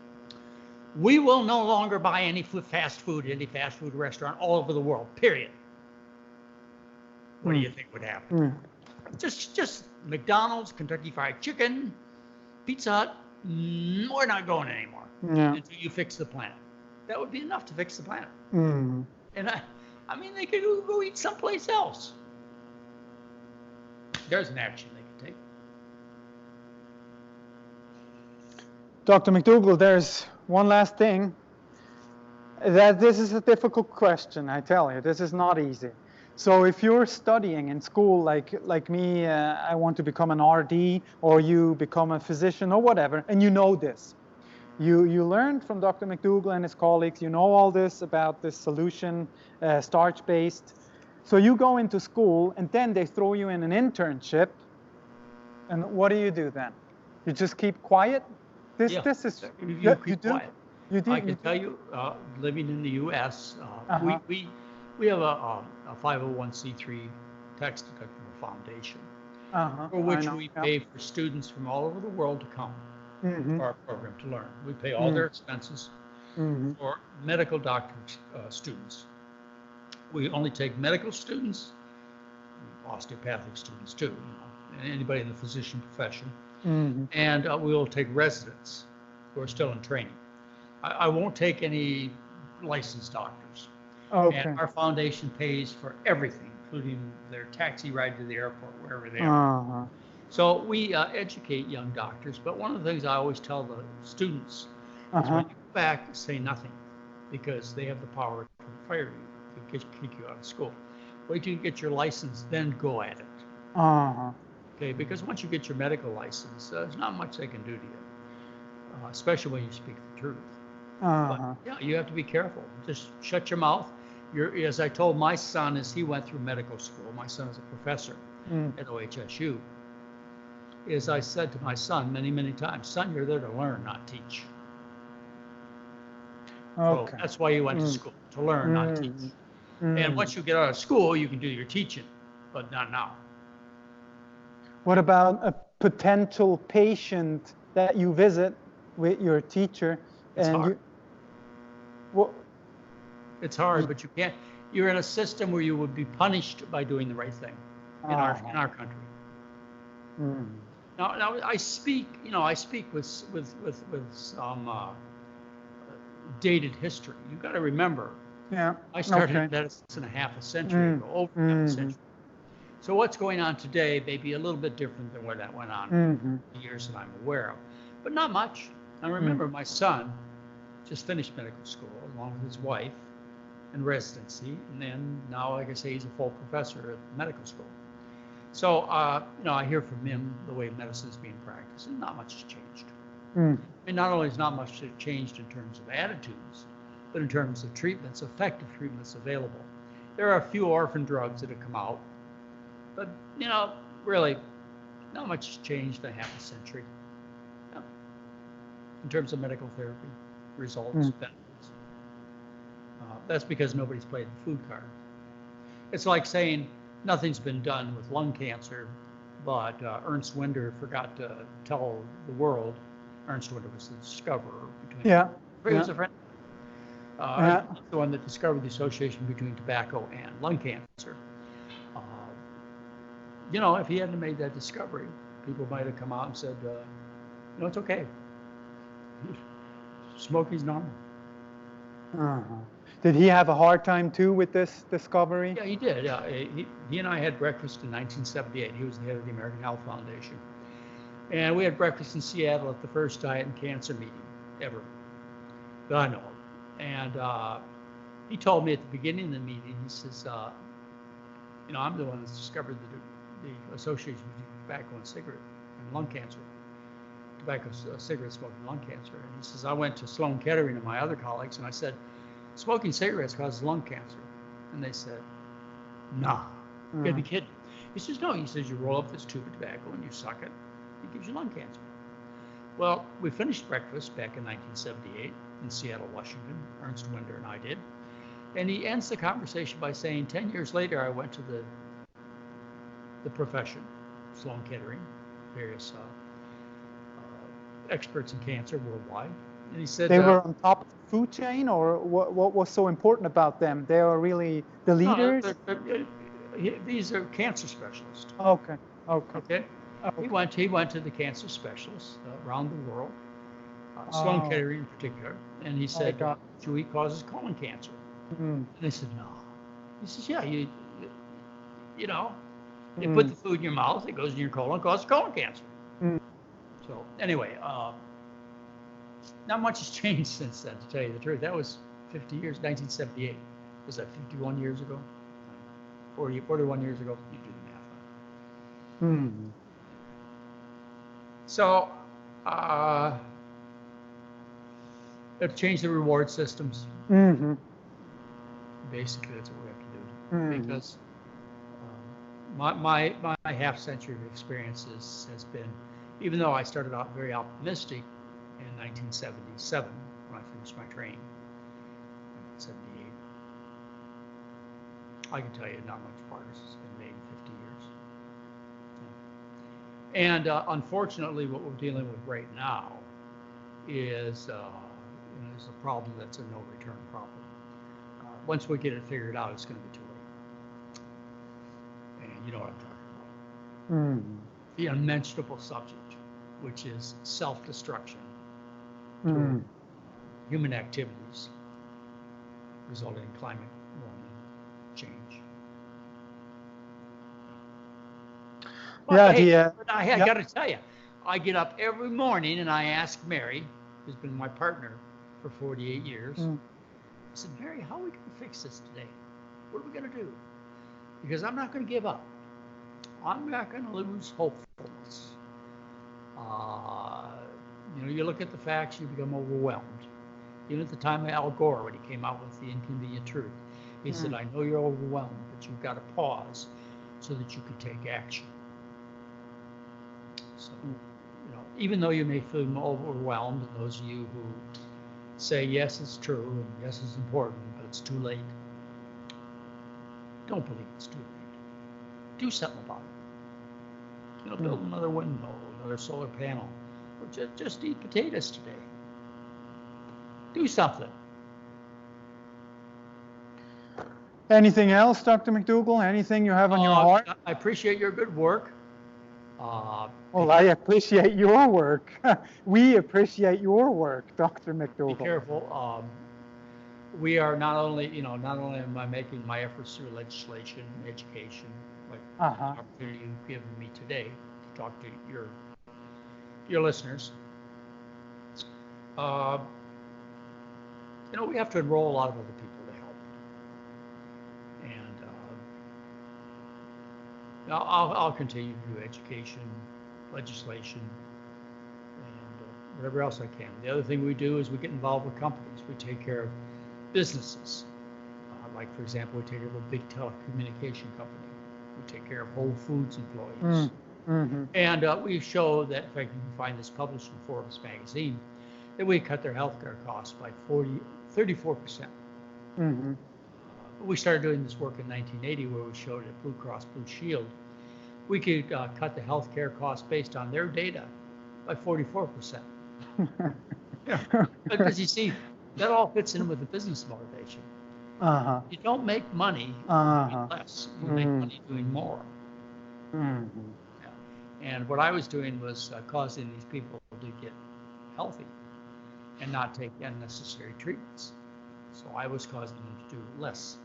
Speaker 2: we will no longer buy any fast food at any fast food restaurant all over the world, period. What do you think would happen? Just McDonald's, Kentucky Fried Chicken, Pizza Hut, we're not going anymore until you fix the planet. That would be enough to fix the planet. And they could go eat someplace else. There's an action they could take.
Speaker 1: Dr. McDougall, there's one last thing. That this is a difficult question, I tell you. This is not easy. So if you're studying in school, like me, I want to become an RD, or you become a physician or whatever, and you know this. You learned from Dr. McDougall and his colleagues. You know all this about this solution, starch-based. So you go into school, and then they throw you in an internship. And what do you do then? You just keep quiet? This is
Speaker 2: you keep
Speaker 1: do?
Speaker 2: quiet.
Speaker 1: You do?
Speaker 2: I can tell you, living in the U.S.,
Speaker 1: Uh-huh.
Speaker 2: we have a 501c3 tax deductible foundation, for which we pay for students from all over the world to come to our program to learn. We pay all their expenses for medical doctor students. We only take medical students, osteopathic students too, and anybody in the physician profession. And we will take residents who are still in training. I won't take any licensed doctors.
Speaker 1: Okay.
Speaker 2: And our foundation pays for everything, including their taxi ride to the airport, wherever they are. So we educate young doctors, but one of the things I always tell the students is when you go back, say nothing, because they have the power to fire you, to kick you out of school. Wait till you get your license, then go at it. Okay, because once you get your medical license, there's not much they can do to you, especially when you speak the truth. But yeah, you have to be careful. Just shut your mouth. As I told my son as he went through medical school, my son is a professor at OHSU, is I said to my son many, many times, son, you're there to learn, not teach. So that's why you went to school, to learn, not teach. And once you get out of school, you can do your teaching, but not now.
Speaker 1: What about a potential patient that you visit with your teacher?
Speaker 2: It's hard. It's hard, but you can't. You're in a system where you would be punished by doing the right thing in our country. Now I speak, I speak with some dated history. You got to remember.
Speaker 1: Yeah.
Speaker 2: I started medicine half a century ago, over half a century. So what's going on today may be a little bit different than what that went on in the years that I'm aware of, but not much. I remember my son just finished medical school along with his wife and residency, and then now, like I say, he's a full professor at medical school. So, I hear from him the way medicine is being practiced, and not much has changed. And not only has not much changed in terms of attitudes, but in terms of treatments, effective treatments available. There are a few orphan drugs that have come out, but, really, not much has changed in half a century. In terms of medical therapy, results, benefits. That's because nobody's played the food card. It's like saying nothing's been done with lung cancer, but Ernst Winder forgot to tell the world. Ernst Winder was the discoverer. He was a friend. The one that discovered the association between tobacco and lung cancer. If he hadn't made that discovery, people might have come out and said, it's okay. Smoking's normal.
Speaker 1: Did he have a hard time too with this discovery?
Speaker 2: Yeah, he did. Yeah, he and I had breakfast in 1978. He was the head of the American Health Foundation, and we had breakfast in Seattle at the first diet and cancer meeting ever that I know of. And he told me at the beginning of the meeting, he says, I'm the one that's discovered the association between tobacco and cigarette and lung cancer. Tobacco, cigarette smoking, lung cancer. And he says, I went to Sloan Kettering and my other colleagues, and I said, smoking cigarettes causes lung cancer. And they said, nah, you gotta be kidding. He says, no. He says, you roll up this tube of tobacco and you suck it. It gives you lung cancer. Well, we finished breakfast back in 1978 in Seattle, Washington. Ernst Winder and I did. And he ends the conversation by saying, 10 years later, I went to the profession, Sloan Kettering, various experts in cancer worldwide. And he said
Speaker 1: they were on top of the food chain, or what was so important about them? They are really the leaders?
Speaker 2: No, these are cancer specialists.
Speaker 1: Okay.
Speaker 2: He went to the cancer specialists around the world, Sloan Kettering in particular, and he said, chew causes colon cancer. And they said, no. He says, yeah, you put the food in your mouth, it goes in your colon, causes colon cancer. So anyway, not much has changed since then, to tell you the truth. That was 50 years, 1978. Was that 51 years ago? 41 years ago? You do the math. So, have to change the reward systems.
Speaker 1: Mm-hmm.
Speaker 2: Basically, that's what we have to do.
Speaker 1: Mm-hmm.
Speaker 2: Because my half century of experiences has been, even though I started out very optimistic in 1977 when I finished my training, 78, I can tell you not much progress has been made in 50 years. And unfortunately, what we're dealing with right now is a problem that's a no return problem. Once we get it figured out, it's going to be too late. And you know what I'm talking about.
Speaker 1: Mm-hmm.
Speaker 2: The unmentionable subject, which is self-destruction
Speaker 1: Mm-hmm.
Speaker 2: through human activities resulting in climate warming change. But,
Speaker 1: Yeah,
Speaker 2: hey, I
Speaker 1: yeah.
Speaker 2: got to tell you, I get up every morning and I ask Mary, who's been my partner for 48 years, I said, Mary, how are we going to fix this today? What are we going to do? Because I'm not going to give up. I'm not going to lose hopefulness. You look at the facts, you become overwhelmed. Even at the time of Al Gore, when he came out with The Inconvenient Truth, he said, I know you're overwhelmed, but you've got to pause so that you can take action. So, even though you may feel overwhelmed, and those of you who say, yes, it's true, and yes, it's important, but it's too late, don't believe it's too late. Do something about it. Build another windmill, another solar panel, or just eat potatoes today. Do something.
Speaker 1: Anything else, Dr. McDougall? Anything you have on your heart?
Speaker 2: I appreciate your good work.
Speaker 1: Well, I appreciate your work. We appreciate your work, Dr. McDougall.
Speaker 2: Be careful. We are not only am I making my efforts through legislation, education, like the opportunity you've given me today to talk to your listeners. We have to enroll a lot of other people to help. And I'll continue to do education, legislation, and whatever else I can. The other thing we do is we get involved with companies. We take care of businesses. Like, for example, we take care of a big telecommunication company. We take care of Whole Foods employees. And we show that, in fact, you can find this published in Forbes magazine, that we cut their healthcare costs by 34%. We started doing this work in 1980, where we showed at Blue Cross Blue Shield, we could cut the healthcare costs based on their data by 44%. Because you see, that all fits in with the business motivation. You don't make money doing less. You make money doing more. And what I was doing was causing these people to get healthy and not take unnecessary treatments. So I was causing them to do less.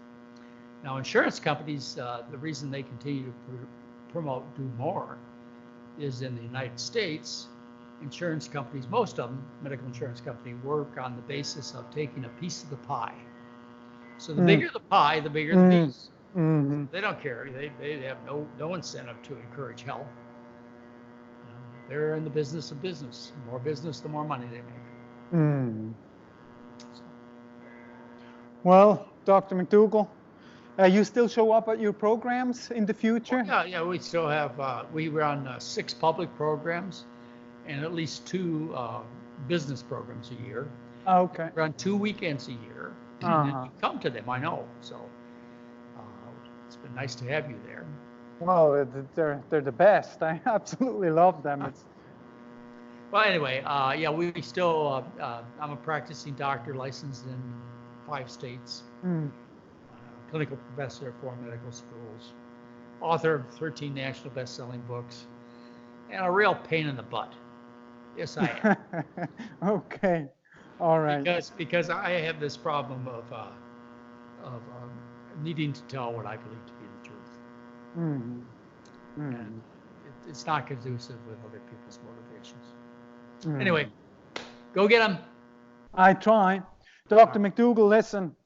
Speaker 2: Now, insurance companies, the reason they continue to promote do more is in the United States, insurance companies, most of them, medical insurance companies, work on the basis of taking a piece of the pie. So the bigger the pie, the bigger the piece. They don't care. They have no incentive to encourage health. They're in the business of business. The more business, the more money they make.
Speaker 1: Well, Dr. McDougall, you still show up at your programs in the future?
Speaker 2: Yeah, we still have, we run 6 public programs and at least 2 business programs a year.
Speaker 1: Okay.
Speaker 2: We run 2 weekends a year. And you come to them, I know. So it's been nice to have you there.
Speaker 1: Well, they're the best. I absolutely love them.
Speaker 2: Well, anyway, we still, I'm a practicing doctor licensed in 5 states, clinical professor at 4 medical schools, author of 13 national best-selling books, and a real pain in the butt. Yes, I am.
Speaker 1: Okay, all right.
Speaker 2: Because I have this problem of needing to tell what I believe to be the truth. And it's not conducive with other people's motivations. Anyway, go get them.
Speaker 1: I try. Dr. McDougall, listen,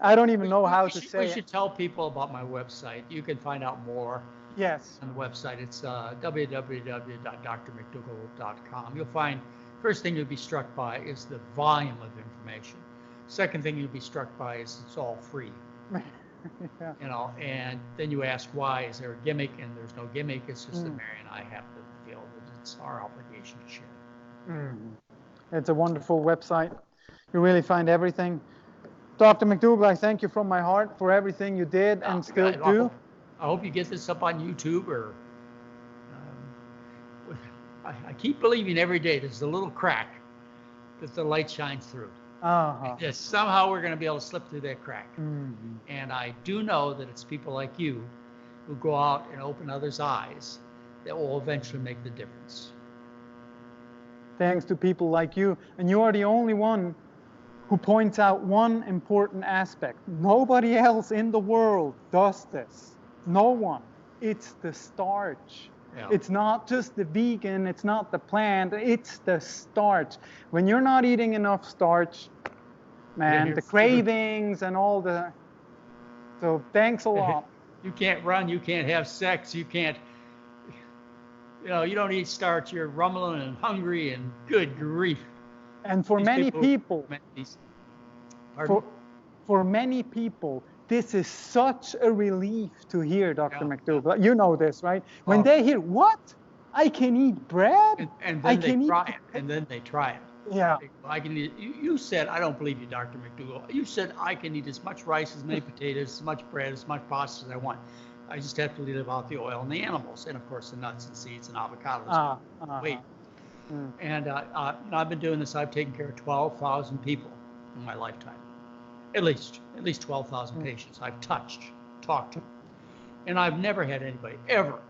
Speaker 1: I don't even know how to say it.
Speaker 2: We should tell people about my website. You can find out more.
Speaker 1: Yes.
Speaker 2: On the website. It's www.drmcdougall.com. You'll find First thing you'll be struck by is the volume of information. Second thing you'll be struck by is it's all free.
Speaker 1: Yeah.
Speaker 2: You know, and then you ask why. Is there a gimmick? And there's no gimmick. It's just that Mary and I have to feel that it's our obligation to share.
Speaker 1: It's a wonderful website. You really find everything. Dr. McDougall, I thank you from my heart for everything you did and still do.
Speaker 2: I hope you get this up on YouTube, or I keep believing every day there's a little crack that the light shines through. Yes, somehow we're going to be able to slip through that crack. And I do know that it's people like you who go out and open others' eyes that will eventually make the difference.
Speaker 1: Thanks to people like you. And you are the only one who points out one important aspect. Nobody else in the world does this. No one. It's the starch. Yeah. It's not just the vegan, it's not the plant, it's the starch. When you're not eating enough starch, man, the cravings and all the... So thanks a lot.
Speaker 2: You can't run, you can't have sex, you can't... You know, you don't eat starch, you're rumbling and hungry and good grief.
Speaker 1: And for many people, for many people, this is such a relief to hear, Dr. McDougall. You know this, right? When they hear, what? I can eat bread?
Speaker 2: And then they try it. And then they try it.
Speaker 1: Yeah.
Speaker 2: I can eat, you said, I don't believe you, Dr. McDougall. You said I can eat as much rice, as many potatoes, as much bread, as much pasta as I want. I just have to leave out the oil and the animals. And, of course, the nuts and seeds and avocados. Wait. And I've been doing this. I've taken care of 12,000 people in my lifetime. At least 12,000 patients I've touched, talked to. And I've never had anybody ever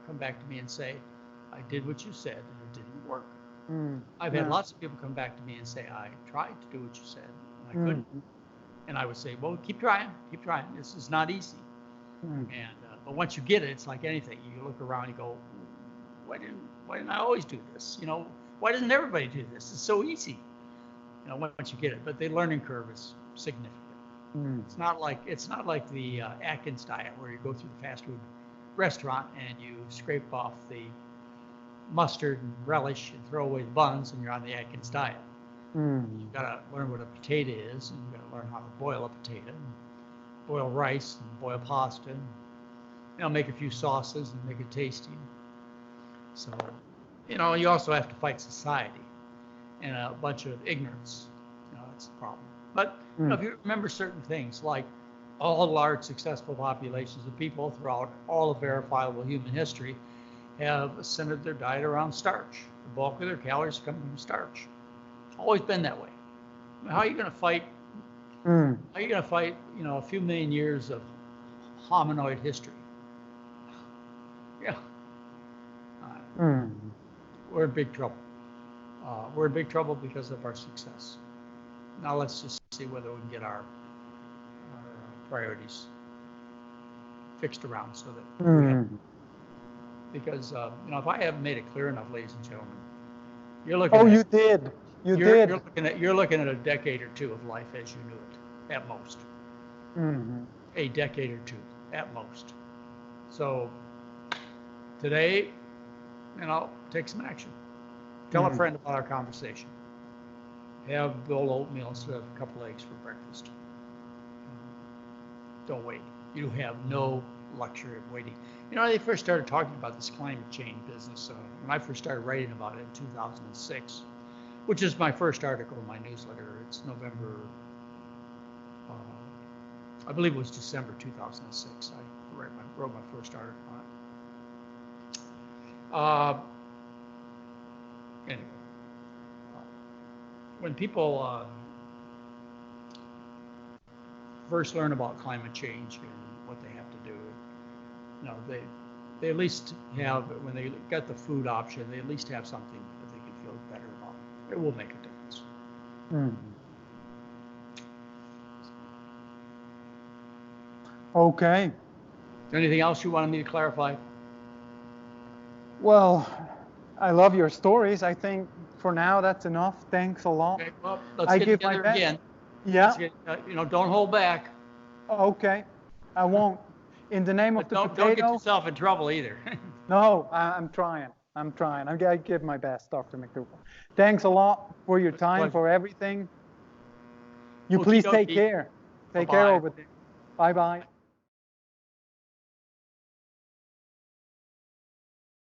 Speaker 2: come back to me and say, I did what you said and it didn't work. I've had lots of people come back to me and say, I tried to do what you said and I couldn't. And I would say, well, keep trying. This is not easy. And but once you get it, it's like anything. You look around and you go, why didn't I always do this? You know, why doesn't everybody do this? It's so easy. You know, once you get it. But the learning curve is significant. It's not like the Atkins diet where you go through the fast food restaurant and you scrape off the mustard and relish and throw away the buns and you're on the Atkins diet. You've got to learn what a potato is, and you've got to learn how to boil a potato, and boil rice and boil pasta, and, you know, make a few sauces and make it tasty. So, you know, you also have to fight society and a bunch of ignorance. You know, that's the problem. But you know, if you remember certain things, like all large successful populations of people throughout all of verifiable human history have centered their diet around starch. The bulk of their calories come from starch. It's always been that way. I mean, how are you going to fight? How are you going to fight? You know, a few million years of hominoid history. Yeah. We're in big trouble. We're in big trouble because of our success. Now let's just see whether we can get our priorities fixed around so that we have, because you know, if I haven't made it clear enough, ladies and gentlemen, you're looking.
Speaker 1: Oh, you did.
Speaker 2: You're looking at a decade or two of life as you knew it, at most. A decade or two, at most. So today, you know, take some action. Tell a friend about our conversation. Have boiled oatmeal instead of a couple eggs for breakfast. Don't wait. You have no luxury of waiting. You know, they first started talking about this climate change business when I first started writing about it in 2006, which is my first article in my newsletter. It's November, I believe it was December 2006. I wrote my first article on it. Anyway. When people first learn about climate change and what they have to do, you know, they at least have, when they get the food option, they at least have something that they can feel better about. It will make a difference.
Speaker 1: Okay.
Speaker 2: Anything else you wanted me to clarify?
Speaker 1: Well, I love your stories. I think for now that's enough. Thanks a lot.
Speaker 2: Okay, well, let's get together again.
Speaker 1: Yeah.
Speaker 2: You know, don't hold back.
Speaker 1: Okay, I won't. In the name of the potato.
Speaker 2: Don't get yourself in trouble either.
Speaker 1: No, I'm trying. I'm trying. I give my best, Dr. McDougall. Thanks a lot for your time, for everything. You please take care. Take care over there. Bye-bye.